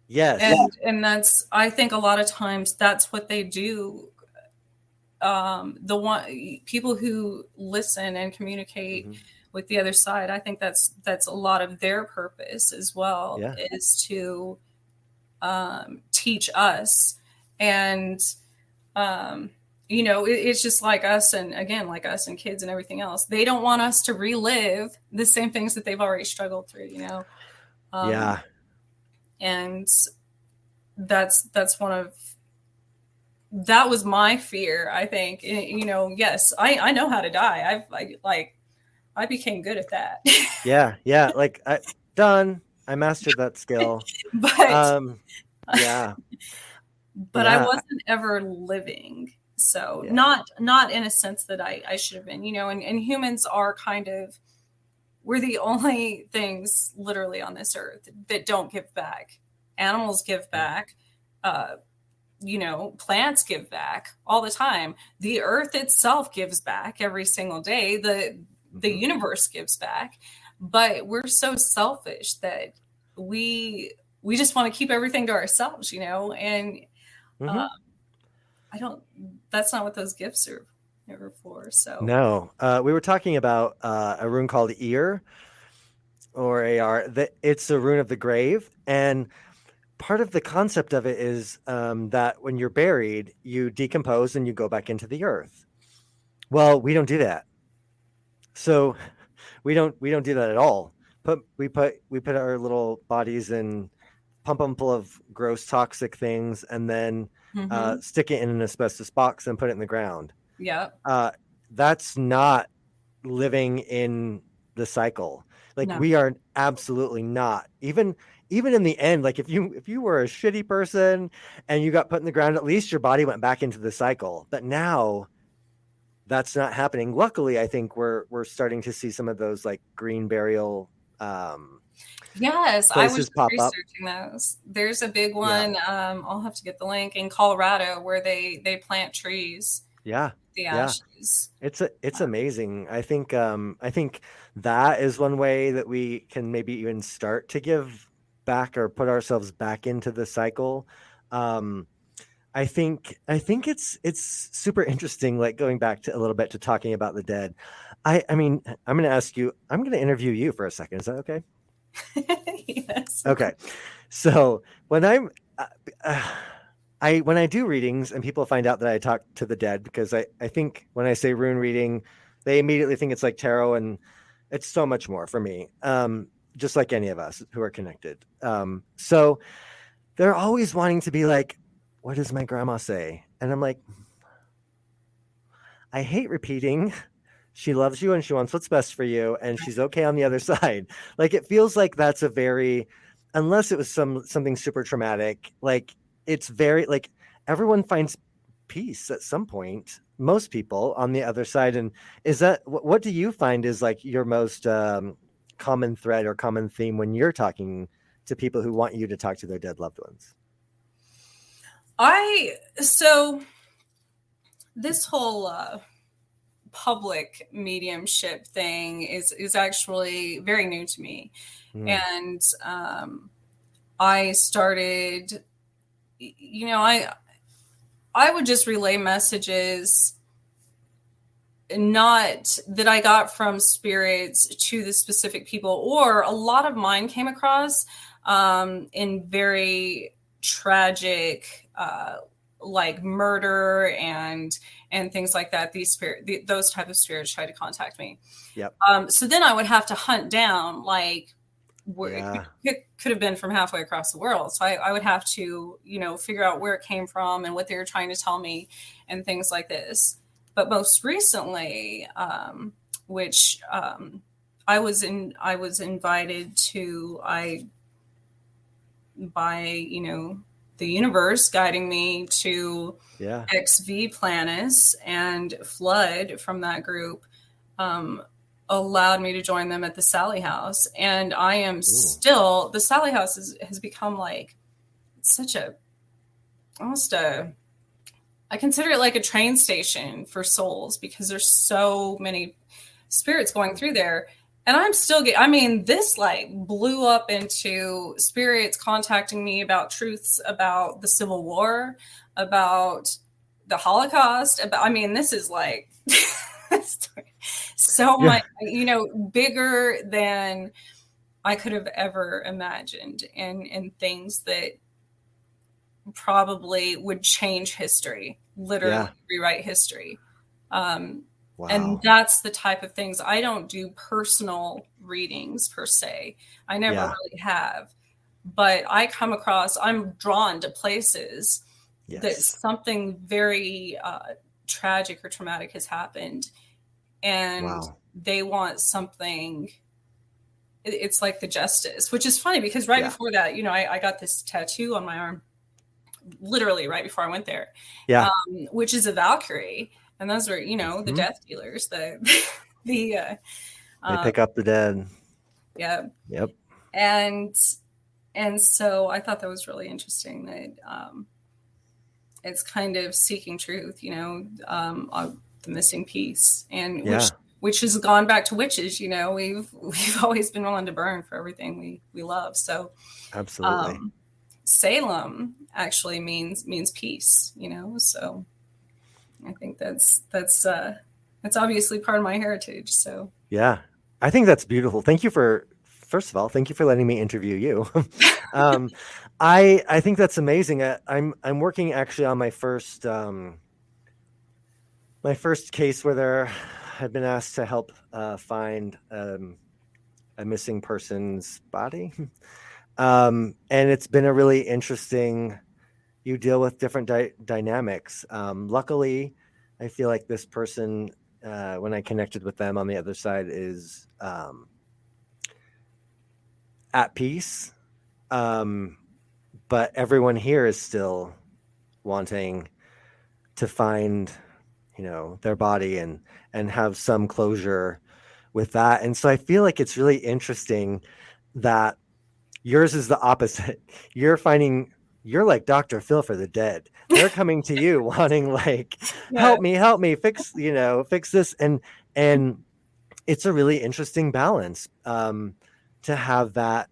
Yes. And that's, I think a lot of times that's what they do. The one people who listen and communicate Hmm. with the other side, I think that's a lot of their purpose as well, Yeah. is to teach us. And um, you know, it's just like us, and again, like us and kids and everything else, they don't want us to relive the same things that they've already struggled through, you know. um, Yeah. and that's one of, that was my fear, I think. You know, yes, I know how to die. I became good at that. Yeah. Yeah. Like, done. I mastered that skill. but Um, yeah. but I Yeah. wasn't ever living. So Yeah. not in a sense that I should have been, you know. And humans are kind of, we're the only things literally on this earth that don't give back. Animals give Yeah. back. Uh, you know, plants give back all the time. The earth itself gives back every single day. The Hmm. universe gives back. But we're so selfish that we just want to keep everything to ourselves, you know. And uh, Hmm. I don't, that's not what those gifts are for. So No. We were talking about a rune called Ear, or AR. That it's a rune of the grave, and part of the concept of it is that when you're buried, you decompose and you go back into the earth. Well, we don't do that. So we don't do that at all. We put our little bodies in, pump them full of gross toxic things, and then mm-hmm. stick it in an asbestos box and put it in the ground. Yeah. Uh, that's not living in the cycle. Like, No. we are absolutely not. Even in the end, like, if you were a shitty person and you got put in the ground, at least your body went back into the cycle. But now that's not happening. Luckily, I think we're starting to see some of those like green burial um, Yes, I was places just pop up. researching those. There's a big Yeah, one. I'll have to get the link, in Colorado, where they plant trees, yeah, the yeah. ashes. It's amazing. I think that is one way that we can maybe even start to give back or put ourselves back into the cycle. Um, I think it's super interesting. Like, going back to a little bit to talking about the dead. I mean, I'm going to ask you. I'm going to interview you for a second. Is that okay? Yes, of Okay. course. So when uh, uh, when I do readings and people find out that I talk to the dead, because I think when I say rune reading, they immediately think it's like tarot, and it's so much more for me. Just like any of us who are connected. So they're always wanting to be like, what does my grandma say? And I'm like, I hate repeating. She loves you and she wants what's best for you, and she's okay on the other side. Like, it feels like that's a very, unless it was something super traumatic, like, it's very like, everyone finds peace at some point, most people on the other side. And is that, what do you find is like your most common thread or common theme when you're talking to people who want you to talk to their dead loved ones? So this whole public mediumship thing is actually very new to me. Mm. And I started, I would just relay messages, not that I got from spirits to the specific people, or a lot of mine came across in very tragic, like murder and things like that. Those type of spirits tried to contact me. Yep. So then I would have to hunt down, like, Yeah. it could have been from halfway across the world. So I would have to, figure out where it came from and what they were trying to tell me and things like this. But most recently, which I was invited to, by the universe guiding me to XV Planis, and Flood from that group allowed me to join them at the Sally House. And I am still, the Sally House has become like such a, almost a, I consider it like a train station for souls, because there's so many spirits going through there. And I'm still this like blew up into spirits contacting me about truths about the Civil War, about the Holocaust, this is like so much, bigger than I could have ever imagined, and things that probably would change history, literally rewrite history. Wow. And that's the type of things. I don't do personal readings per se. I never really have. But I'm drawn to places that something very tragic or traumatic has happened. And they want something. It's like the justice, which is funny because before that, I got this tattoo on my arm, literally right before I went there, which is a Valkyrie. And those were, the death dealers, they pick up the dead. Yeah. Yep. And so I thought that was really interesting that it's kind of seeking truth, the missing piece, and which has gone back to witches. We've always been willing to burn for everything we love. So absolutely. Salem actually means peace, so I think that's obviously part of my heritage. So yeah, I think that's beautiful. First of all, thank you for letting me interview you. I think that's amazing. I'm working actually on my first case where I've been asked to help find a missing person's body. And it's been a really interesting, you deal with different dynamics. Luckily, I feel like this person, when I connected with them on the other side, is at peace. But everyone here is still wanting to find, their body and have some closure with that. And so I feel like it's really interesting that yours is the opposite. You're like Dr. Phil for the dead. They're coming to you wanting like, help me fix this. And it's a really interesting balance to have that,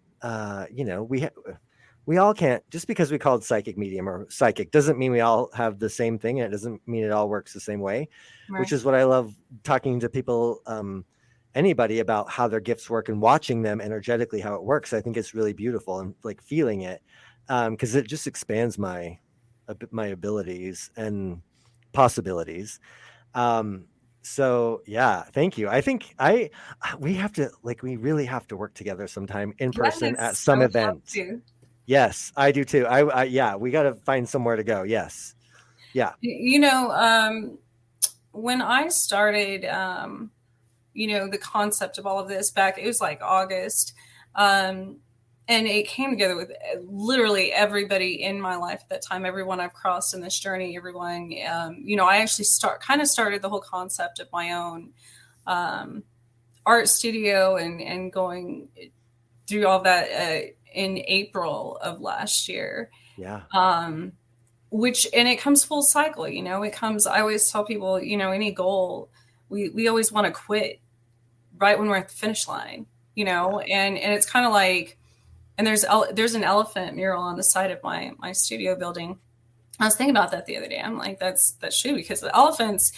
we all can't, just because we call it psychic medium or psychic doesn't mean we all have the same thing. And it doesn't mean it all works the same way, which is what I love talking to people, anybody, about how their gifts work and watching them energetically, how it works. I think it's really beautiful, and like feeling it, because it just expands my abilities and possibilities. So yeah, thank you. I think we really have to work together sometime in person at some event. Yes, I do too. We got to find somewhere to go. Yes. Yeah. When I started, the concept of all of this back, it was like August. And and it came together with literally everybody in my life at that time, everyone I've crossed in this journey, everyone, I actually started the whole concept of my own art studio and going through all that in April of last year. Yeah. And it comes full cycle, I always tell people, any goal, we always want to quit right when we're at the finish line, and it's kind of like, and there's an elephant mural on the side of my studio building. I was thinking about that the other day. I'm like, that's true, because the elephants,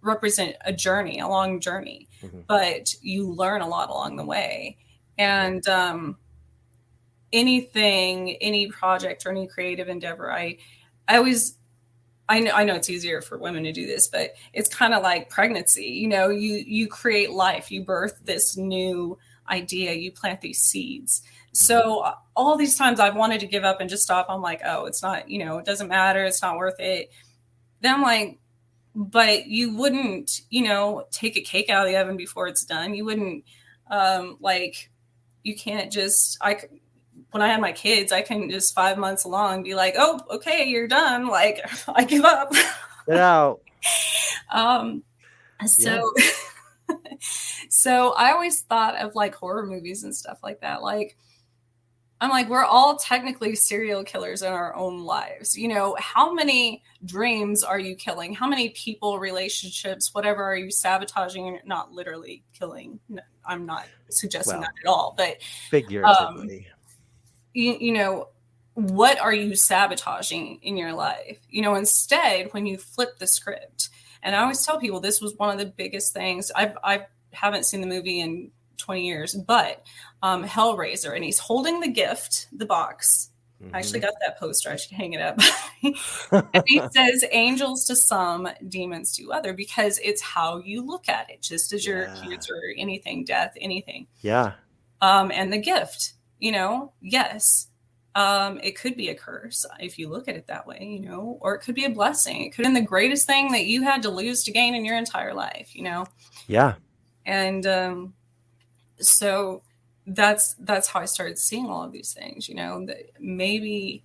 represent a long journey, but you learn a lot along the way. And any project or any creative endeavor, I know it's easier for women to do this, but it's kind of like pregnancy. You create life, you birth this new idea, you plant these seeds. So all these times I've wanted to give up and just stop. I'm like, oh, it's not, it doesn't matter. It's not worth it. Then I'm like, but you wouldn't, take a cake out of the oven before it's done. You wouldn't, you can't just, when I had my kids, I couldn't just 5 months along be like, oh, okay, you're done. Like, I give up. Get out. So, yeah. So I always thought of like horror movies and stuff like that. Like, I'm like, we're all technically serial killers in our own lives. How many dreams are you killing? How many people, relationships, whatever, are you sabotaging? Not literally killing. No, I'm not suggesting that at all, but figuratively. What are you sabotaging in your life? Instead, when you flip the script, and I always tell people this was one of the biggest things. I haven't seen the movie in 20 years, but Hellraiser, and he's holding the gift, the box. I actually got that poster. I should hang it up. And he says, angels to some, demons to other, because it's how you look at it, just as your cancer, anything, death, anything. Yeah. And the gift, yes. It could be a curse if you look at it that way, or it could be a blessing. It could have been the greatest thing that you had to lose to gain in your entire life, Yeah. And so that's how I started seeing all of these things, that maybe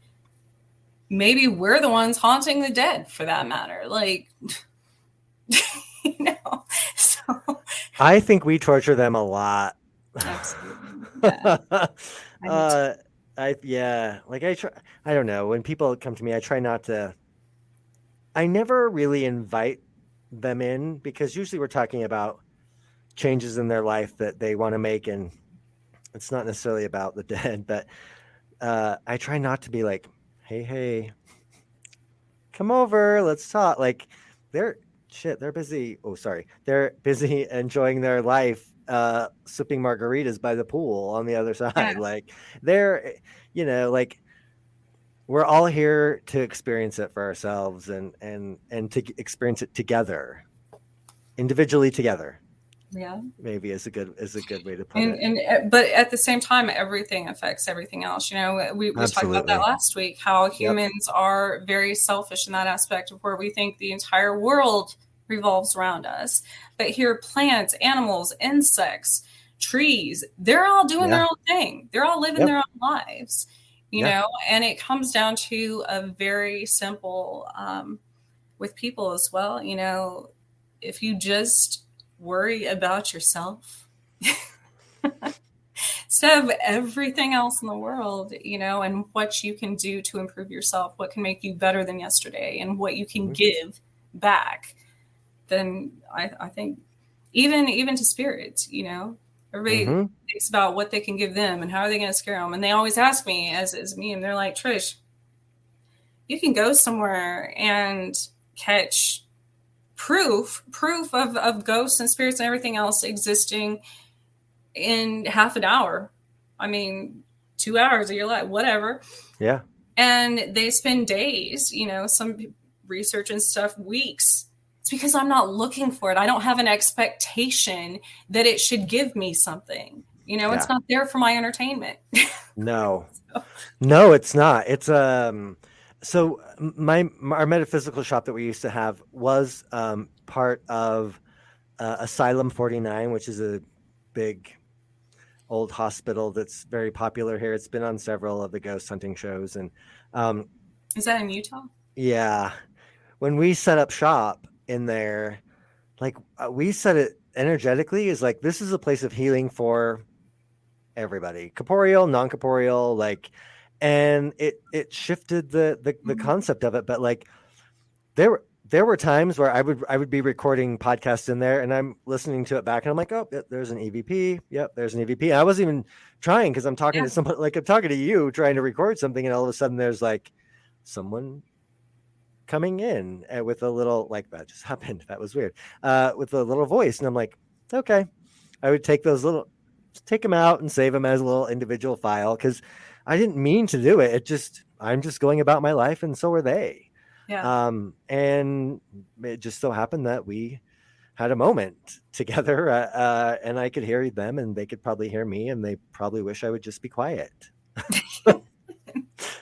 we're the ones haunting the dead, for that matter. Like, so I think we torture them a lot. Absolutely. Yeah. I don't know. When people come to me, I never really invite them in, because usually we're talking about changes in their life that they want to make, and it's not necessarily about the dead, but I try not to be like, hey, come over, let's talk. Like, they're busy. Oh, sorry. They're busy enjoying their life, sipping margaritas by the pool on the other side. Yeah. Like, they're, like, we're all here to experience it for ourselves and to experience it together, individually together. Yeah, maybe is a good way to put it. But at the same time, everything affects everything else. We talked about that last week, how humans are very selfish in that aspect of where we think the entire world revolves around us. But here, plants, animals, insects, trees, they're all doing their own thing. They're all living their own lives, and it comes down to a very simple, with people as well, if you just worry about yourself instead of everything else in the world, and what you can do to improve yourself, what can make you better than yesterday, and what you can give back, then I think even to spirits, everybody thinks about what they can give them and how are they going to scare them. And they always ask me as me, and they're like, Trish, you can go somewhere and catch proof of ghosts and spirits and everything else existing in half an hour. I mean, 2 hours of your life, whatever. Yeah. And they spend days, some research and stuff, weeks. It's because I'm not looking for it. I don't have an expectation that it should give me something. It's not there for my entertainment. No, no, it's not. It's so our metaphysical shop that we used to have was part of Asylum 49, which is a big old hospital that's very popular here. It's been on several of the ghost hunting shows. And um, Is that in Utah? yeah, when we set up shop in there, like we set it energetically is like this is a place of healing for everybody, corporeal, non-corporeal, like, and it shifted the Mhm. concept of it. But like there were times where I would be recording podcasts in there and I'm listening to it back and I'm like, oh, there's an EVP. Yep, there's an EVP. And I wasn't even trying because I'm talking Yeah, to somebody, like I'm talking to you trying to record something, and all of a sudden there's like someone coming in with a little, like that just happened. That was weird. With a little voice, and I'm like, okay. I would take them out and save them as a little individual file because I didn't mean to do it. I'm just going about my life, and so are they. yeah. And it just so happened that we had a moment together, and I could hear them, and they could probably hear me, and they probably wish I would just be quiet. They're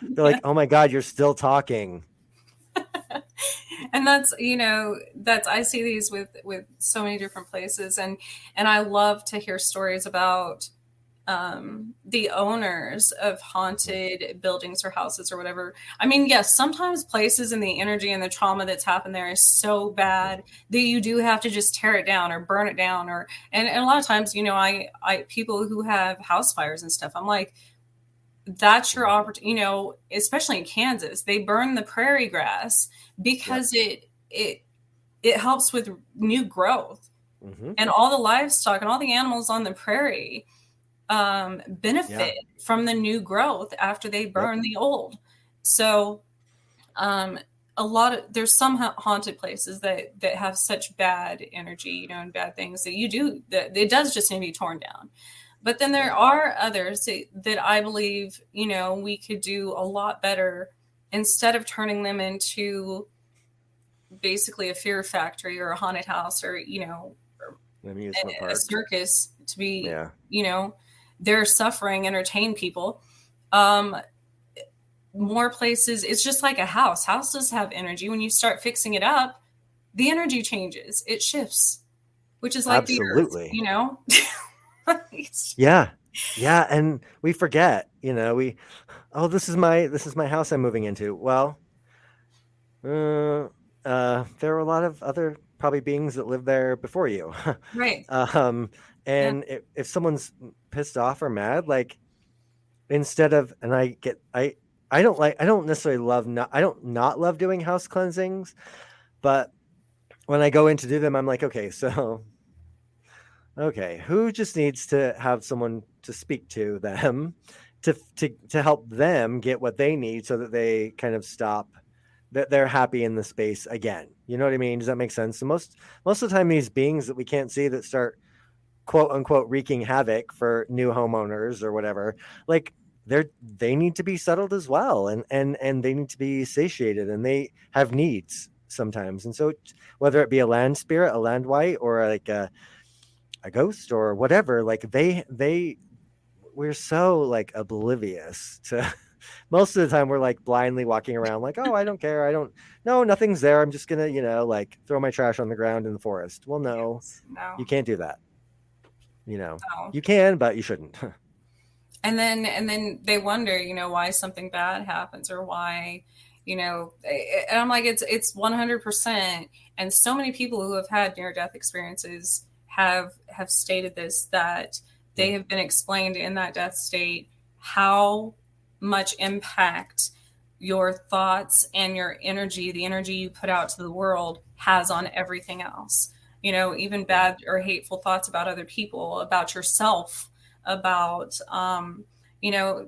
Yeah. like, "Oh my God, you're still talking." And that's, that's, I see these with so many different places, and I love to hear stories about the owners of haunted buildings or houses or whatever. I mean, yes, sometimes places and the energy and the trauma that's happened there is so bad that you do have to just tear it down or burn it down, or and a lot of times, I people who have house fires and stuff, I'm like, that's your opportunity, especially in Kansas, they burn the prairie grass Yep. because it helps with new growth, Mm-hmm. and all the livestock and all the animals on the prairie Yeah. benefit from the new growth after they Yep. burn the old. So um, there's some haunted places that have such bad energy, and bad things that it does just need to be torn down. But then there Yeah. are others that I believe, we could do a lot better instead of turning them into basically a fear factory or a haunted house, or, Amusement a park. circus to be, Yeah. their suffering entertain people. Um, More places, it's just like a house. Houses have energy. When you start fixing it up, the energy changes, it shifts, which is like the earth, Absolutely. It's- Yeah. Yeah. And we forget, oh, this is my house I'm moving into. Well, uh, there were a lot of other probably beings that lived there before you. right. um, Yeah. and if someone's pissed off or mad, like instead of, and I don't necessarily I don't not love doing house cleansings, but when I go in to do them, I'm like, okay, so okay, who just needs to have someone to speak to them to help them get what they need so that they kind of stop, that they're happy in the space again. You know what I mean? Does that make sense? So most of the time these beings that we can't see that start quote unquote wreaking havoc for new homeowners or whatever, like they need to be settled as well, and they need to be satiated, and they have needs sometimes. And so whether it be a land spirit, a land white, or like a ghost or whatever, like we're so like oblivious to most of the time we're like blindly walking around like, oh, I don't care, I don't, no, nothing's there, I'm just gonna like throw my trash on the ground in the forest. Well, no, Yes. No. you can't do that. you know No. you can, but you shouldn't. And then they wonder, why something bad happens, or why, and I'm like, it's 100%. And so many people who have had near death experiences have stated this, that they have been explained in that death state how much impact your thoughts and your energy, the energy you put out to the world, has on everything else. Even Yeah, bad or hateful thoughts about other people, about yourself, about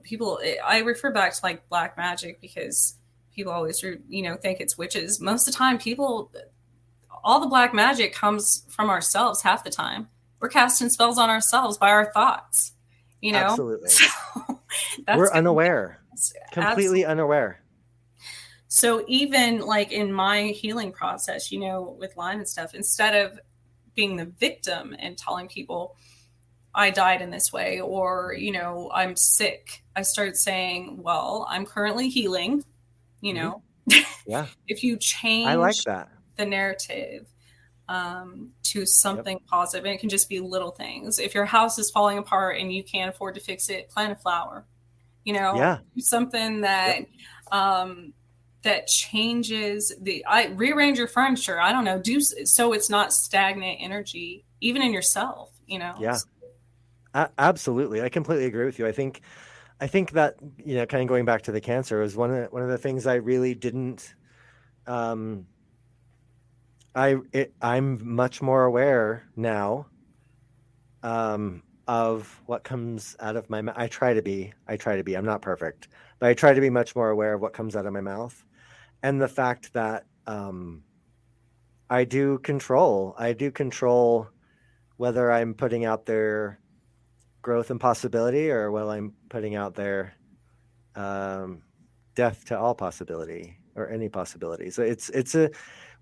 people. I refer back to like black magic because people always think it's witches. Most of the time, all the black magic comes from ourselves. Half the time we're casting spells on ourselves by our thoughts. absolutely. So that's We're going to unaware, completely absolutely. unaware. So even like in my healing process, with Lyme and stuff, instead of being the victim and telling people I died in this way, or, I'm sick, I started saying, well, I'm currently healing, you Hmm. know. Yeah, If you I like change that. the narrative, to something positive. And it can just be little things. If your house is falling apart and you can't afford to fix it, plant a flower, do something that, that changes rearrange your furniture. I don't know, do so it's not stagnant energy, even in yourself, Yeah, absolutely. I completely agree with you. I think that, kind of going back to the cancer was one of the things I really didn't, I'm much more aware now, of what comes out of my mouth. I try to be, I'm not perfect, but I try to be much more aware of what comes out of my mouth, and the fact that, I do control whether I'm putting out there growth and possibility, or whether I'm putting out there, um, death to all possibility, or any possibility. So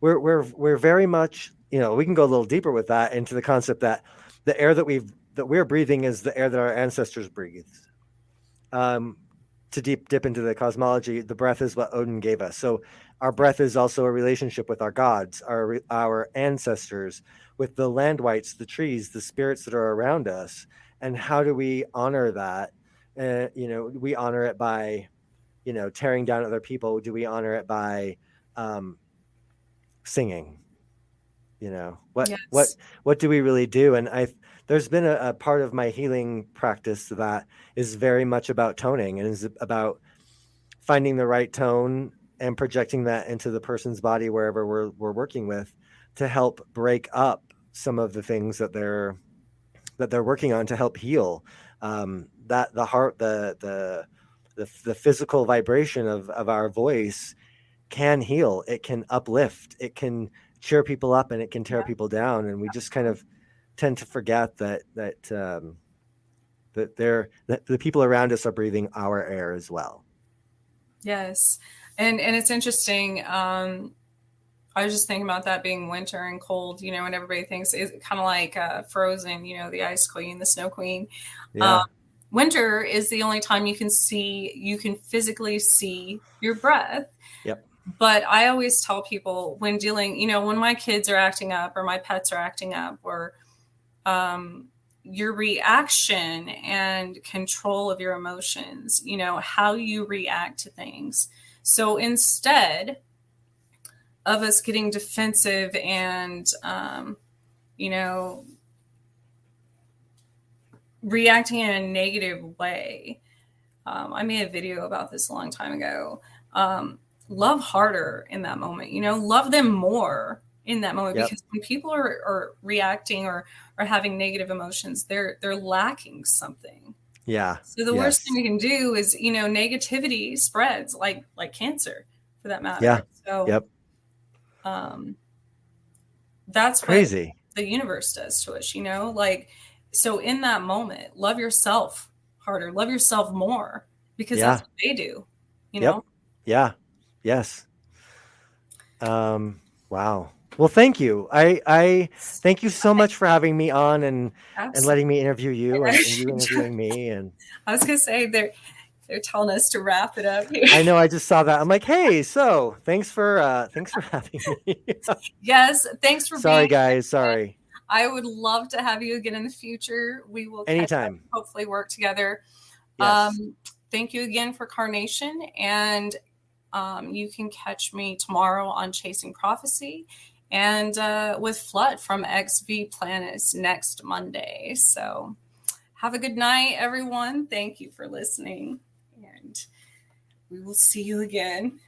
we're very much, we can go a little deeper with that, into the concept that the air that we're breathing is the air that our ancestors breathed. To dip into the cosmology, the breath is what Odin gave us. So our breath is also a relationship with our gods, our ancestors, with the land wights, the trees, the spirits that are around us. And how do we honor that? We honor it by, tearing down other people. Do we honor it by, singing? Yes. What do we really do? And there's been a part of my healing practice that is very much about toning, and is about finding the right tone and projecting that into the person's body, wherever we're working with, to help break up some of the things that they're working on, to help heal, that the heart, the physical vibration of our voice can heal. It can uplift, it can cheer people up, and it can tear people down. And we just kind of tend to forget that the people around us are breathing our air as well. Yes. And it's interesting. I was just thinking about that being winter and cold, and everybody thinks it's kind of like Frozen, the Ice Queen, the Snow Queen. Yeah. Winter is the only time you can physically see your breath. Yep. But I always tell people, when dealing, when my kids are acting up, or my pets are acting up, or your reaction and control of your emotions, how you react to things. So instead of us getting defensive and, reacting in a negative way. I made a video about this a long time ago. Love harder in that moment, love them more in that moment. Yep. Because when people are reacting or having negative emotions, they're lacking something. Yeah. So the worst thing we can do is, negativity spreads like cancer, for that matter. Yeah. So, yep. That's crazy. What the universe does to us, so in that moment, love yourself harder, love yourself more, because that's what they do, Yep. Yeah. Yes. Wow. Well, thank you. I thank you so much for having me on, and letting me interview you, and you interviewing me. And I was going to say, they're telling us to wrap it up here. I know. I just saw that. I'm like, hey, so thanks for having me. Yes. Thanks for Sorry, being guys. here. Sorry. I would love to have you again in the future. We will anytime. Hopefully work together. Yes. Thank you again for Carnation. And you can catch me tomorrow on Chasing Prophecy, and with Flood from XV Planets next Monday. So have a good night, everyone. Thank you for listening, and we will see you again.